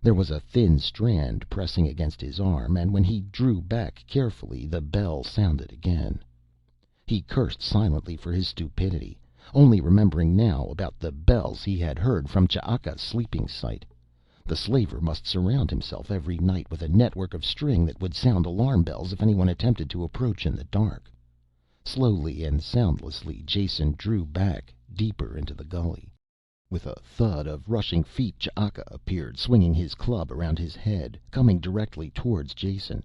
There was a thin strand pressing against his arm, and when he drew back carefully, the bell sounded again. He cursed silently for his stupidity, only remembering now about the bells he had heard from Ch'aka's sleeping site. The slaver must surround himself every night with a network of string that would sound alarm bells if anyone attempted to approach in the dark. Slowly and soundlessly Jason drew back deeper into the gully. With a thud of rushing feet, Ch'aka appeared, swinging his club around his head, coming directly towards Jason.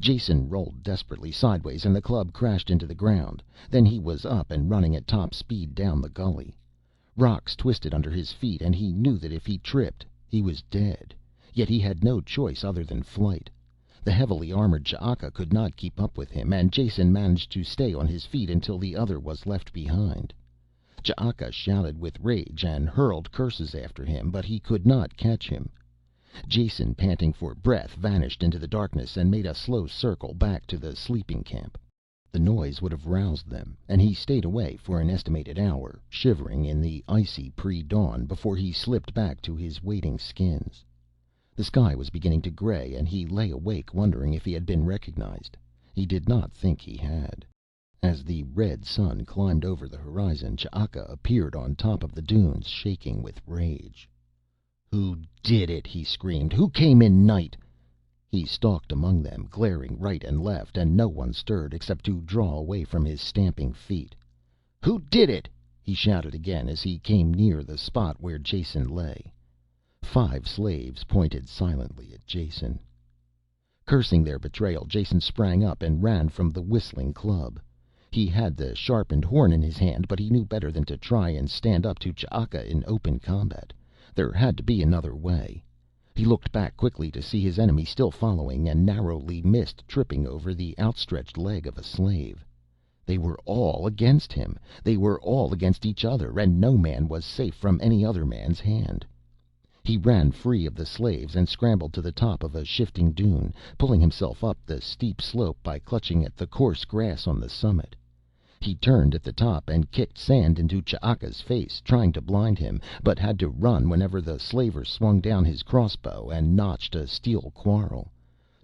Jason rolled desperately sideways and the club crashed into the ground. Then he was up and running at top speed down the gully. Rocks twisted under his feet and he knew that if he tripped he was dead. Yet he had no choice other than flight. The heavily armored Ch'aka could not keep up with him, and Jason managed to stay on his feet until the other was left behind. Ch'aka shouted with rage and hurled curses after him, but he could not catch him. Jason, panting for breath, vanished into the darkness and made a slow circle back to the sleeping camp. The noise would have roused them, and he stayed away for an estimated hour, shivering in the icy pre-dawn, before he slipped back to his waiting skins. The sky was beginning to gray, and he lay awake wondering if he had been recognized. He did not think he had. As the red sun climbed over the horizon, Ch'aka appeared on top of the dunes, shaking with rage. "Who did it?" he screamed. "Who came in night?" He stalked among them, glaring right and left, and no one stirred except to draw away from his stamping feet. "Who did it?" he shouted again as he came near the spot where Jason lay. 5 slaves pointed silently at Jason. Cursing their betrayal, Jason sprang up and ran from the whistling club. He had the sharpened horn in his hand, but he knew better than to try and stand up to Ch'aka in open combat. There had to be another way. He looked back quickly to see his enemy still following, and narrowly missed tripping over the outstretched leg of a slave. They were all against him. They were all against each other, and no man was safe from any other man's hand. He ran free of the slaves and scrambled to the top of a shifting dune, pulling himself up the steep slope by clutching at the coarse grass on the summit. He turned at the top and kicked sand into Ch'aka's face, trying to blind him, but had to run whenever the slaver swung down his crossbow and notched a steel quarrel.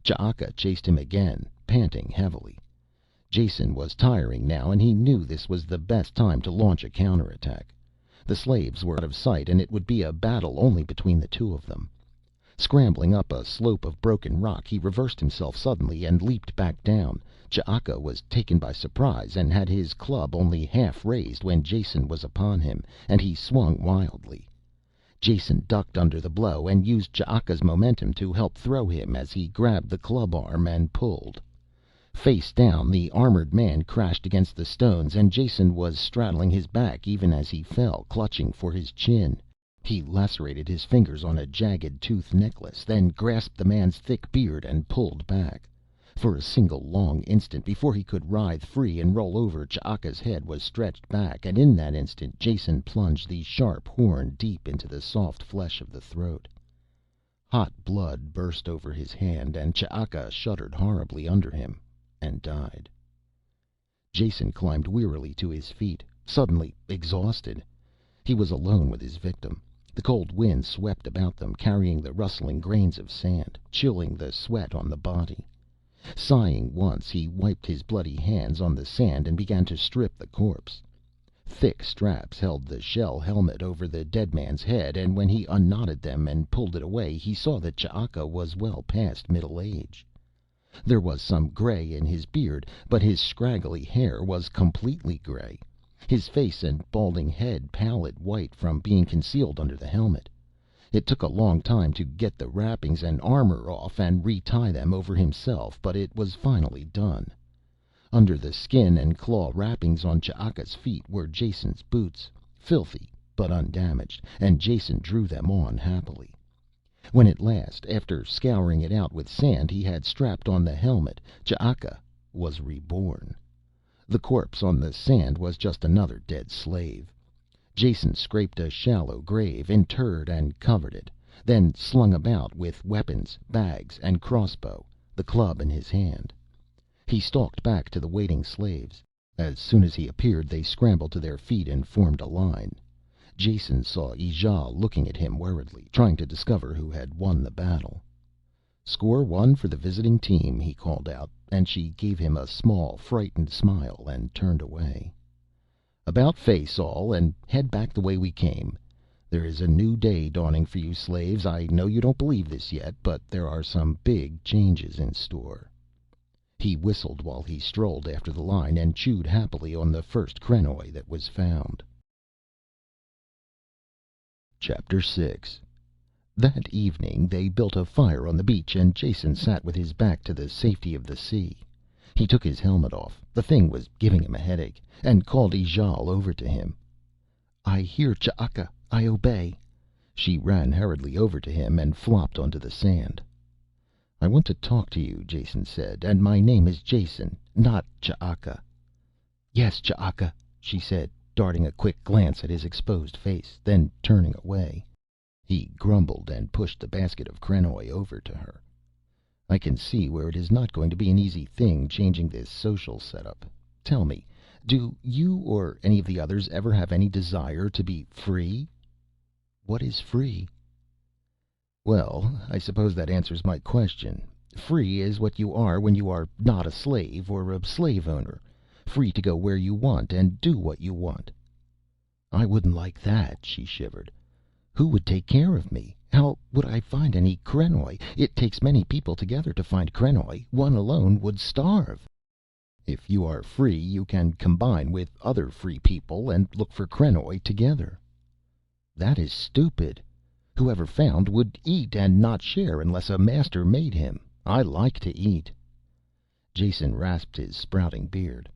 Ch'aka chased him again, panting heavily. Jason was tiring now, and he knew this was the best time to launch a counterattack. The slaves were out of sight, and it would be a battle only between the two of them. Scrambling up a slope of broken rock, he reversed himself suddenly and leaped back down. Ch'aka was taken by surprise and had his club only half raised when Jason was upon him, and he swung wildly. Jason ducked under the blow and used Ch'aka's momentum to help throw him as he grabbed the club arm and pulled. Face down, the armored man crashed against the stones, and Jason was straddling his back even as he fell, clutching for his chin. He lacerated his fingers on a jagged tooth necklace, then grasped the man's thick beard and pulled back. For a single long instant, before he could writhe free and roll over, Ch'aka's head was stretched back, and in that instant Jason plunged the sharp horn deep into the soft flesh of the throat. Hot blood burst over his hand, and Ch'aka shuddered horribly under him and died. Jason climbed wearily to his feet, suddenly exhausted. He was alone with his victim. The cold wind swept about them, carrying the rustling grains of sand, chilling the sweat on the body. Sighing once, he wiped his bloody hands on the sand and began to strip the corpse. Thick straps held the shell helmet over the dead man's head, and when he unknotted them and pulled it away, he saw that Ch'aka was well past middle age. There was some gray in his beard, but his scraggly hair was completely gray, his face and balding head pallid white from being concealed under the helmet. It took a long time to get the wrappings and armor off and re-tie them over himself, but it was finally done. Under the skin and claw wrappings on Ch'aka's feet were Jason's boots, filthy but undamaged, and Jason drew them on happily. When at last, after scouring it out with sand, he had strapped on the helmet, Ch'aka was reborn. The corpse on the sand was just another dead slave. Jason scraped a shallow grave, interred and covered it, then slung about with weapons, bags and crossbow, the club in his hand. He stalked back to the waiting slaves. As soon as he appeared, they scrambled to their feet and formed a line. Jason saw Ijale looking at him worriedly, trying to discover who had won the battle. "Score one for the visiting team," he called out, and she gave him a small, frightened smile and turned away. "About face all, and head back the way we came. There is a new day dawning for you slaves. I know you don't believe this yet, but there are some big changes in store." He whistled while he strolled after the line and chewed happily on the first krenoj that was found. Chapter 6. That evening they built a fire on the beach, and Jason sat with his back to the safety of the sea. He took his helmet off, the thing was giving him a headache, and called Ijale over to him. "I hear Ch'aka, I obey." She ran hurriedly over to him and flopped onto the sand. "I want to talk to you," Jason said, "and my name is Jason, not Ch'aka." "Yes, Ch'aka," she said, darting a quick glance at his exposed face, then turning away. He grumbled and pushed the basket of krenoj over to her. "I can see where it is not going to be an easy thing changing this social setup. Tell me, do you or any of the others ever have any desire to be free?" "What is free?" "Well, I suppose that answers my question. Free is what you are when you are not a slave or a slave owner. Free to go where you want and do what you want." "I wouldn't like that," she shivered. "Who would take care of me? How would I find any krenoj? It takes many people together to find krenoj. One alone would starve." "If you are free, you can combine with other free people and look for krenoj together." "That is stupid. Whoever found would eat and not share unless a master made him. I like to eat." Jason rasped his sprouting beard.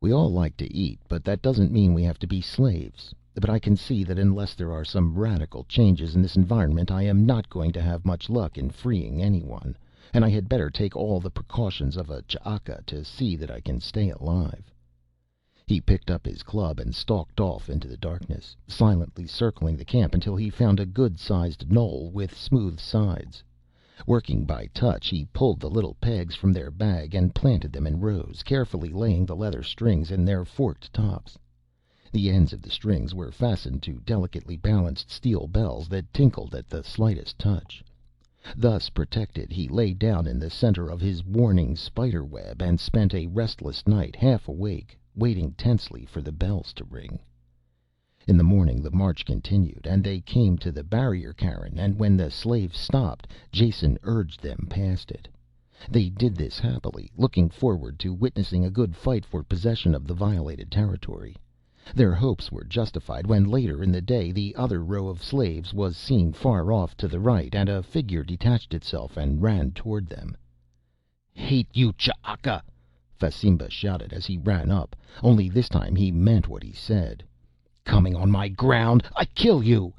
"We all like to eat, but that doesn't mean we have to be slaves. But I can see that unless there are some radical changes in this environment, I am not going to have much luck in freeing anyone, and I had better take all the precautions of a Ch'aka to see that I can stay alive." He picked up his club and stalked off into the darkness, silently circling the camp until he found a good-sized knoll with smooth sides. Working by touch, he pulled the little pegs from their bag and planted them in rows, carefully laying the leather strings in their forked tops. The ends of the strings were fastened to delicately balanced steel bells that tinkled at the slightest touch. Thus protected, he lay down in the center of his warning spider web and spent a restless night, half awake, waiting tensely for the bells to ring. In the morning the march continued, and they came to the barrier cairn, and when the slaves stopped, Jason urged them past it. They did this happily, looking forward to witnessing a good fight for possession of the violated territory. Their hopes were justified when later in the day the other row of slaves was seen far off to the right, and a figure detached itself and ran toward them. "Hate you, Ch'aka!" Fasimba shouted as he ran up, only this time he meant what he said. "Coming on my ground, I kill you!"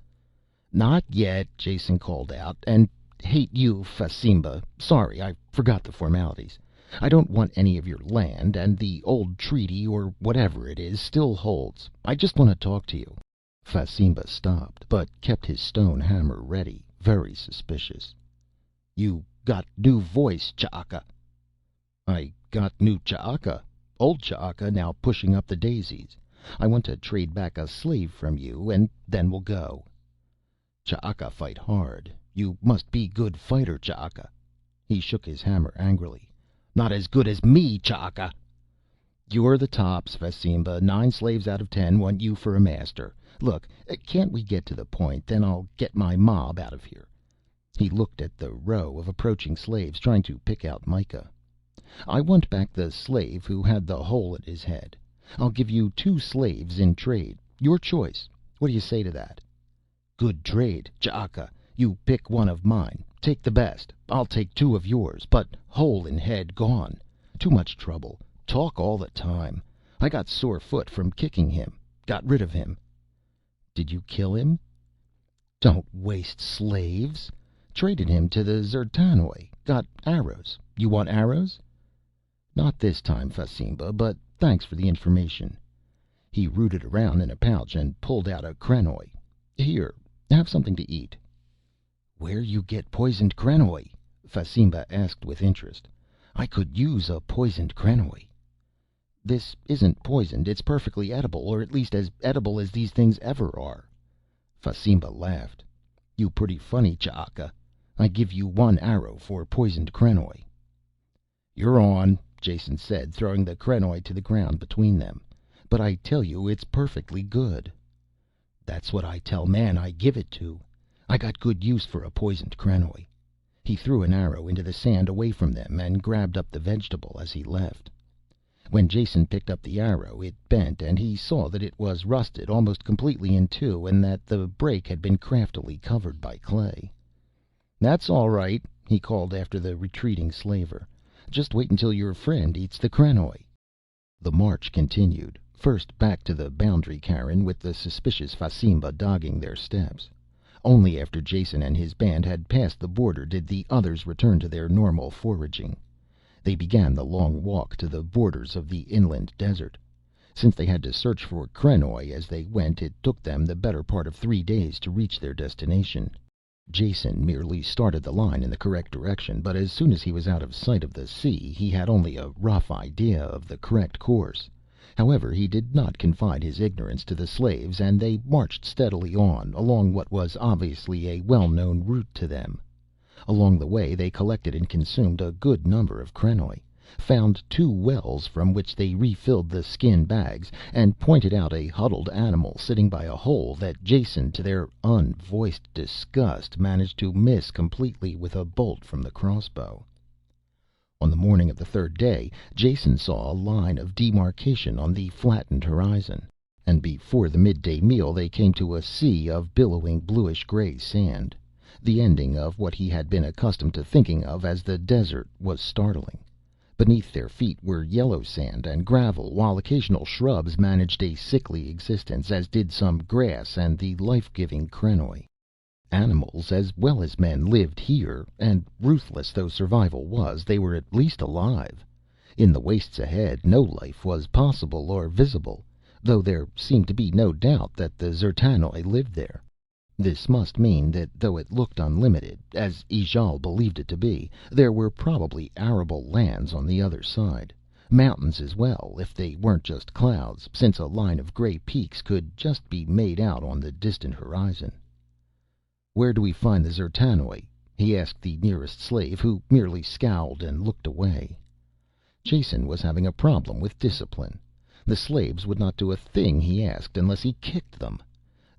"Not yet," Jason called out, "and hate you, Fasimba. Sorry, I forgot the formalities. I don't want any of your land, and the old treaty, or whatever it is, still holds. I just want to talk to you." Fasimba stopped, but kept his stone hammer ready, very suspicious. "You got new voice, Ch'aka." "I got new Ch'aka. Old Ch'aka now pushing up the daisies. I want to trade back a slave from you, and then we'll go." "Ch'aka fight hard. You must be good fighter, Ch'aka." He shook his hammer angrily. "Not as good as me, Ch'aka." "You're the tops, Fasimba. 9 slaves out of 10 want you for a master. Look, can't we get to the point? Then I'll get my mob out of here." He looked at the row of approaching slaves, trying to pick out Mikah. "I want back the slave who had the hole in his head. I'll give you 2 slaves in trade. Your choice. What do you say to that?" "Good trade, Ch'aka. You pick one of mine. Take the best. I'll take 2 of yours. But hole in head gone. Too much trouble. Talk all the time. I got sore foot from kicking him. Got rid of him." "Did you kill him?" "Don't waste slaves. Traded him to the D'zertanoj. Got arrows. You want arrows?" "Not this time, Fasimba, but thanks for the information." He rooted around in a pouch and pulled out a krenoj. "Here, have something to eat." "Where you get poisoned krenoj?" Fasimba asked with interest. "I could use a poisoned krenoj." "This isn't poisoned. It's perfectly edible, or at least as edible as these things ever are." Fasimba laughed. "You pretty funny, Ch'aka. I give you 1 arrow for poisoned krenoj." "You're on," Jason said, throwing the krenoj to the ground between them. "But I tell you it's perfectly good." "That's what I tell man I give it to. I got good use for a poisoned krenoj." He threw an arrow into the sand away from them and grabbed up the vegetable as he left. When Jason picked up the arrow it bent, and he saw that it was rusted almost completely in 2 and that the break had been craftily covered by clay. "That's all right," he called after the retreating slaver. "Just wait until your friend eats the krenoj." The march continued, first back to the boundary cairn with the suspicious Fasimba dogging their steps. Only after Jason and his band had passed the border did the others return to their normal foraging. They began the long walk to the borders of the inland desert. Since they had to search for krenoj as they went, it took them the better part of 3 days to reach their destination. Jason merely started the line in the correct direction, but as soon as he was out of sight of the sea he had only a rough idea of the correct course. However, he did not confide his ignorance to the slaves, and they marched steadily on, along what was obviously a well-known route to them. Along the way they collected and consumed a good number of krenoj, found 2 wells from which they refilled the skin bags, and pointed out a huddled animal sitting by a hole that Jason, to their unvoiced disgust, managed to miss completely with a bolt from the crossbow. On the morning of the 3rd day, Jason saw a line of demarcation on the flattened horizon, and before the midday meal they came to a sea of billowing bluish-gray sand. The ending of what he had been accustomed to thinking of as the desert was startling. Beneath their feet were yellow sand and gravel, while occasional shrubs managed a sickly existence, as did some grass and the life-giving krenoj. Animals as well as men lived here, and ruthless though survival was, they were at least alive. In the wastes ahead no life was possible or visible, though there seemed to be no doubt that the D'zertanoj lived there. This must mean that though it looked unlimited, as Ijale believed it to be, there were probably arable lands on the other side. Mountains as well, if they weren't just clouds, since a line of gray peaks could just be made out on the distant horizon. "Where do we find the D'zertanoj?" he asked the nearest slave, who merely scowled and looked away. Jason was having a problem with discipline. The slaves would not do a thing he asked unless he kicked them.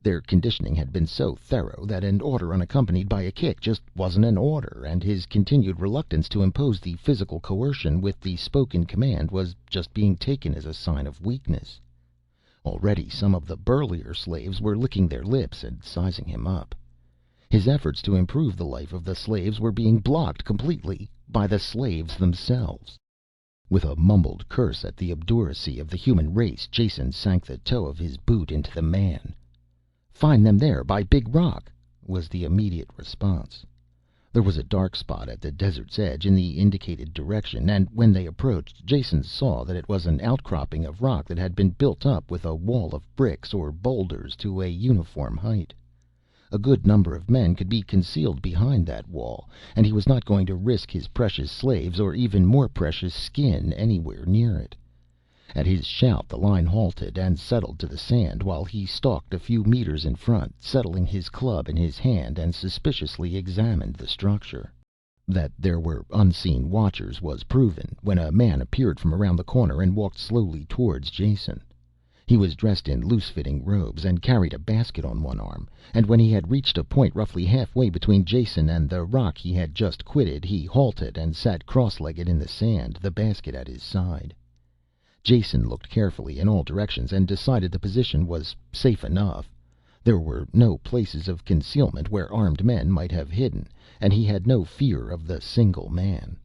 Their conditioning had been so thorough that an order unaccompanied by a kick just wasn't an order, and his continued reluctance to impose the physical coercion with the spoken command was just being taken as a sign of weakness. Already some of the burlier slaves were licking their lips and sizing him up. His efforts to improve the life of the slaves were being blocked completely by the slaves themselves. With a mumbled curse at the obduracy of the human race, Jason sank the toe of his boot into the man. "Find them there by big rock," was the immediate response. There was a dark spot at the desert's edge in the indicated direction, and when they approached, Jason saw that it was an outcropping of rock that had been built up with a wall of bricks or boulders to a uniform height. A good number of men could be concealed behind that wall, and he was not going to risk his precious slaves or even more precious skin anywhere near it. At his shout the line halted and settled to the sand while he stalked a few meters in front, settling his club in his hand, and suspiciously examined the structure. That there were unseen watchers was proven when a man appeared from around the corner and walked slowly towards Jason. He was dressed in loose-fitting robes and carried a basket on one arm, and when he had reached a point roughly halfway between Jason and the rock he had just quitted, he halted and sat cross-legged in the sand, the basket at his side. Jason looked carefully in all directions and decided the position was safe enough. There were no places of concealment where armed men might have hidden, and he had no fear of the single man.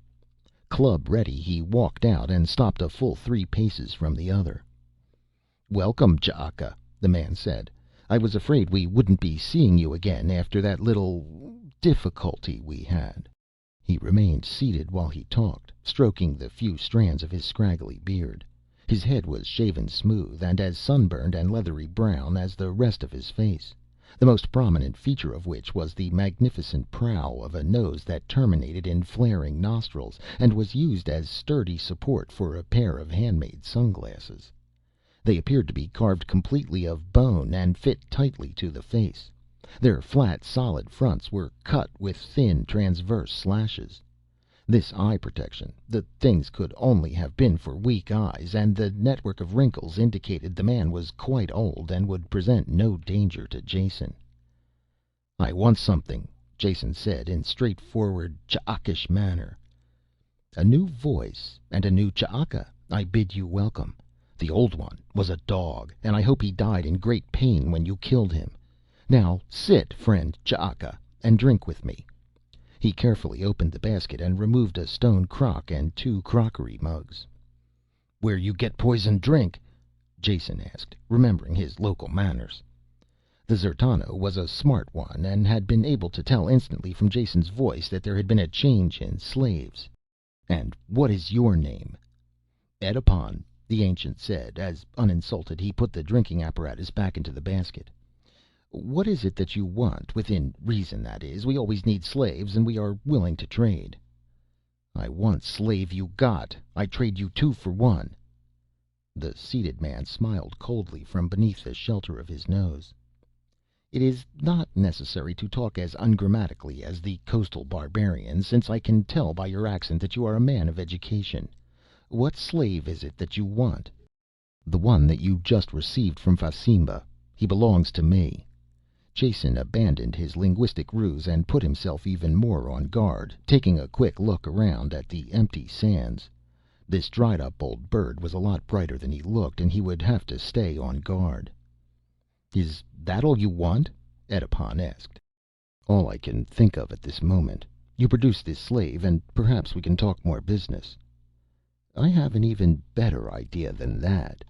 Club ready, he walked out and stopped a full 3 paces from the other. "Welcome, Ch'aka," the man said. "I was afraid we wouldn't be seeing you again after that little difficulty we had." He remained seated while he talked, stroking the few strands of his scraggly beard. His head was shaven smooth and as sunburned and leathery brown as the rest of his face, the most prominent feature of which was the magnificent prow of a nose that terminated in flaring nostrils and was used as sturdy support for a pair of handmade sunglasses. They appeared to be carved completely of bone and fit tightly to the face. Their flat, solid fronts were cut with thin, transverse slashes. This eye protection, the things could only have been for weak eyes, and the network of wrinkles indicated the man was quite old and would present no danger to Jason. "I want something," Jason said in straightforward, Ch'akish manner. "A new voice and a new Ch'aka. I bid you welcome. The old one was a dog, and I hope he died in great pain when you killed him. Now sit, friend Ch'aka, and drink with me." He carefully opened the basket and removed a stone crock and 2 crockery mugs. "Where you get poison drink?" Jason asked, remembering his local manners. The D'zertanoj was a smart one and had been able to tell instantly from Jason's voice that there had been a change in slaves. "And what is your name?" "Edipon," the ancient said, as, uninsulted, he put the drinking apparatus back into the basket. "What is it that you want? Within reason, that is. We always need slaves, and we are willing to trade." "I want slave you got. I trade you 2 for 1." The seated man smiled coldly from beneath the shelter of his nose. "It is not necessary to talk as ungrammatically as the coastal barbarians, since I can tell by your accent that you are a man of education. What slave is it that you want?" "The one that you just received from Fasimba. He belongs to me." Jason abandoned his linguistic ruse and put himself even more on guard, taking a quick look around at the empty sands. This dried up old bird was a lot brighter than he looked, and he would have to stay on guard. "Is that all you want?" Edipon asked. "All I can think of at this moment. You produce this slave and perhaps we can talk more business." "I have an even better idea than that."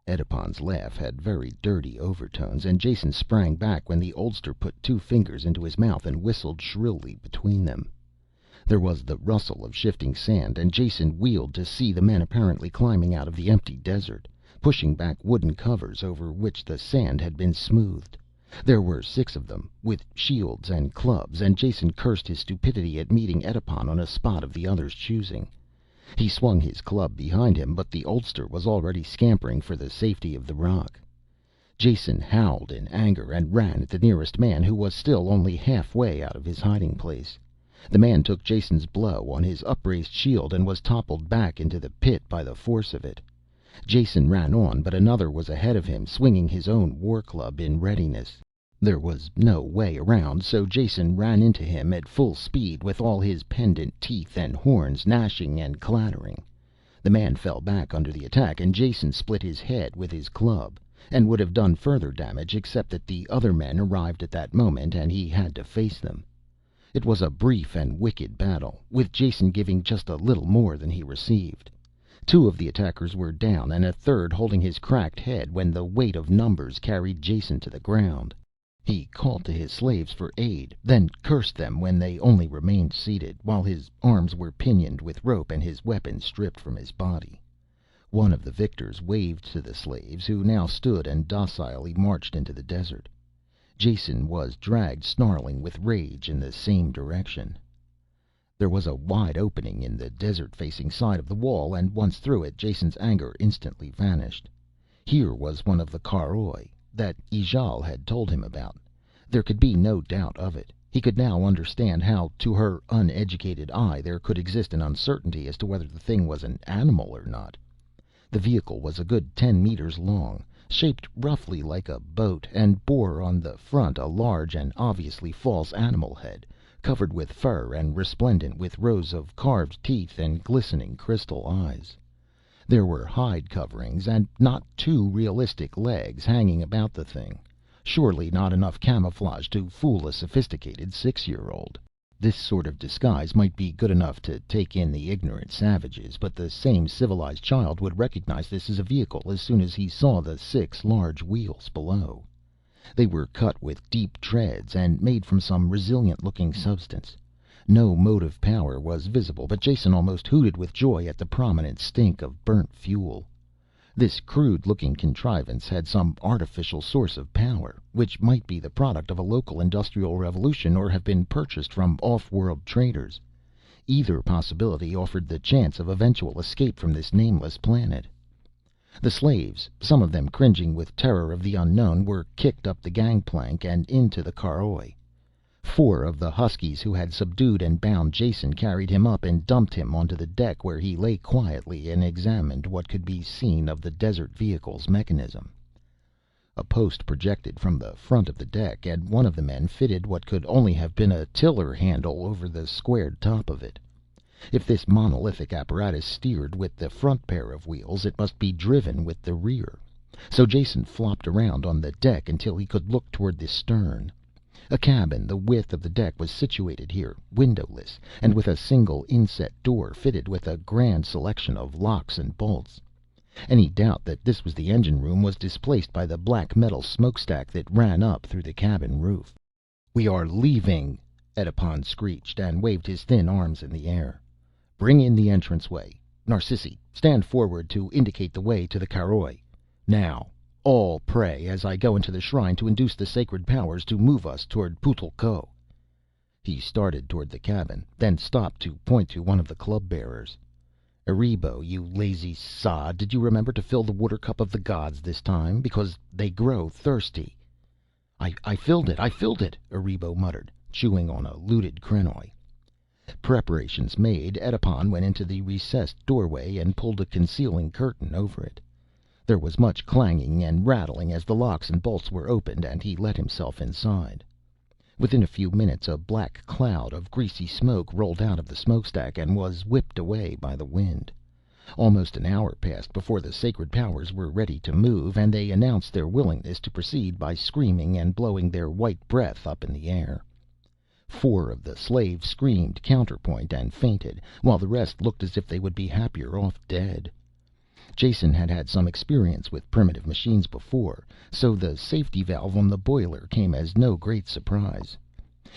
Edipon's laugh had very dirty overtones, and Jason sprang back when the oldster put 2 fingers into his mouth and whistled shrilly between them. There was the rustle of shifting sand, and Jason wheeled to see the men apparently climbing out of the empty desert, pushing back wooden covers over which the sand had been smoothed. There were 6 of them, with shields and clubs, and Jason cursed his stupidity at meeting Edipon on a spot of the other's choosing. He swung his club behind him, but the oldster was already scampering for the safety of the rock. Jason howled in anger and ran at the nearest man, who was still only halfway out of his hiding place. The man took Jason's blow on his upraised shield and was toppled back into the pit by the force of it. Jason ran on, but another was ahead of him, swinging his own war club in readiness. There was no way around, so Jason ran into him at full speed, with all his pendant teeth and horns gnashing and clattering. The man fell back under the attack, and Jason split his head with his club, and would have done further damage except that the other men arrived at that moment and he had to face them. It was a brief and wicked battle, with Jason giving just a little more than he received. 2 of the attackers were down, and a third holding his cracked head when the weight of numbers carried Jason to the ground. He called to his slaves for aid, then cursed them when they only remained seated, while his arms were pinioned with rope and his weapons stripped from his body. One of the victors waved to the slaves, who now stood and docilely marched into the desert. Jason was dragged snarling with rage in the same direction. There was a wide opening in the desert-facing side of the wall, and once through it Jason's anger instantly vanished. Here was one of the caroi that Ijale had told him about. There could be no doubt of it. He could now understand how, to her uneducated eye, there could exist an uncertainty as to whether the thing was an animal or not. The vehicle was a good 10 meters long, shaped roughly like a boat, and bore on the front a large and obviously false animal head, covered with fur and resplendent with rows of carved teeth and glistening crystal eyes. There were hide coverings and not too realistic legs hanging about the thing. Surely not enough camouflage to fool a sophisticated 6-year-old. This sort of disguise might be good enough to take in the ignorant savages, but the same civilized child would recognize this as a vehicle as soon as he saw the 6 large wheels below. They were cut with deep treads and made from some resilient-looking substance. No motive power was visible, but Jason almost hooted with joy at the prominent stink of burnt fuel. This crude-looking contrivance had some artificial source of power, which might be the product of a local industrial revolution or have been purchased from off-world traders. Either possibility offered the chance of eventual escape from this nameless planet. The slaves, some of them cringing with terror of the unknown, were kicked up the gangplank and into the caroi. 4 of the huskies who had subdued and bound Jason carried him up and dumped him onto the deck, where he lay quietly and examined what could be seen of the desert vehicle's mechanism. A post projected from the front of the deck, and one of the men fitted what could only have been a tiller handle over the squared top of it. If this monolithic apparatus steered with the front pair of wheels, it must be driven with the rear. So Jason flopped around on the deck until he could look toward the stern. A cabin the width of the deck was situated here, windowless, and with a single inset door fitted with a grand selection of locks and bolts. Any doubt that this was the engine room was displaced by the black metal smokestack that ran up through the cabin roof. "We are leaving," Edipon screeched, and waved his thin arms in the air. "Bring in the entranceway. Narsisi, stand forward to indicate the way to the caroi. Now all pray as I go into the shrine to induce the sacred powers to move us toward Putl'ko." He started toward the cabin, then stopped to point to one of the club bearers. "Erebo, you lazy sod, did you remember to fill the water cup of the gods this time? Because they grow thirsty." I filled it, Erebo muttered, chewing on a looted krenoj. Preparations made, Edipon went into the recessed doorway and pulled a concealing curtain over it. There was much clanging and rattling as the locks and bolts were opened, and he let himself inside. Within a few minutes a black cloud of greasy smoke rolled out of the smokestack and was whipped away by the wind. Almost an hour passed before the sacred powers were ready to move, and they announced their willingness to proceed by screaming and blowing their white breath up in the air. 4 of the slaves screamed counterpoint and fainted, while the rest looked as if they would be happier off dead. Jason had had some experience with primitive machines before, so the safety valve on the boiler came as no great surprise.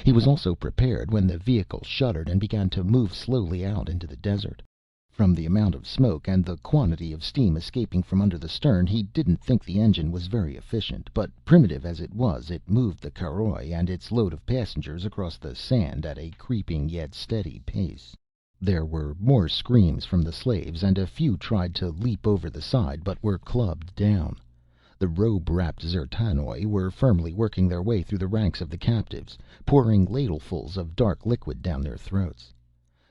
He was also prepared when the vehicle shuddered and began to move slowly out into the desert. From the amount of smoke and the quantity of steam escaping from under the stern, he didn't think the engine was very efficient, but primitive as it was, it moved the caroj and its load of passengers across the sand at a creeping yet steady pace. There were more screams from the slaves, and a few tried to leap over the side but were clubbed down. The robe-wrapped D'zertanoj were firmly working their way through the ranks of the captives, pouring ladlefuls of dark liquid down their throats.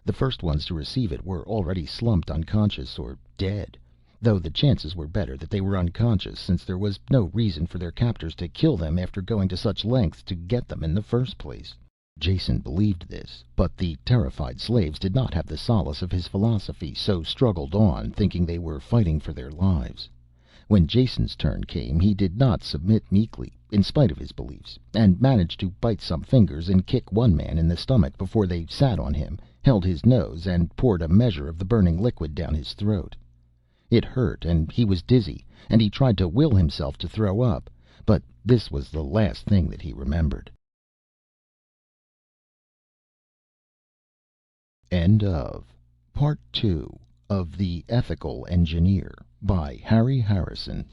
The first ones to receive it were already slumped unconscious or dead, though the chances were better that they were unconscious, since there was no reason for their captors to kill them after going to such lengths to get them in the first place. Jason believed this, but the terrified slaves did not have the solace of his philosophy, so struggled on, thinking they were fighting for their lives. When Jason's turn came, he did not submit meekly, in spite of his beliefs, and managed to bite some fingers and kick one man in the stomach before they sat on him, held his nose, and poured a measure of the burning liquid down his throat. It hurt, and he was dizzy, and he tried to will himself to throw up, but this was the last thing that he remembered. End of Part 2 of The Ethical Engineer by Harry Harrison.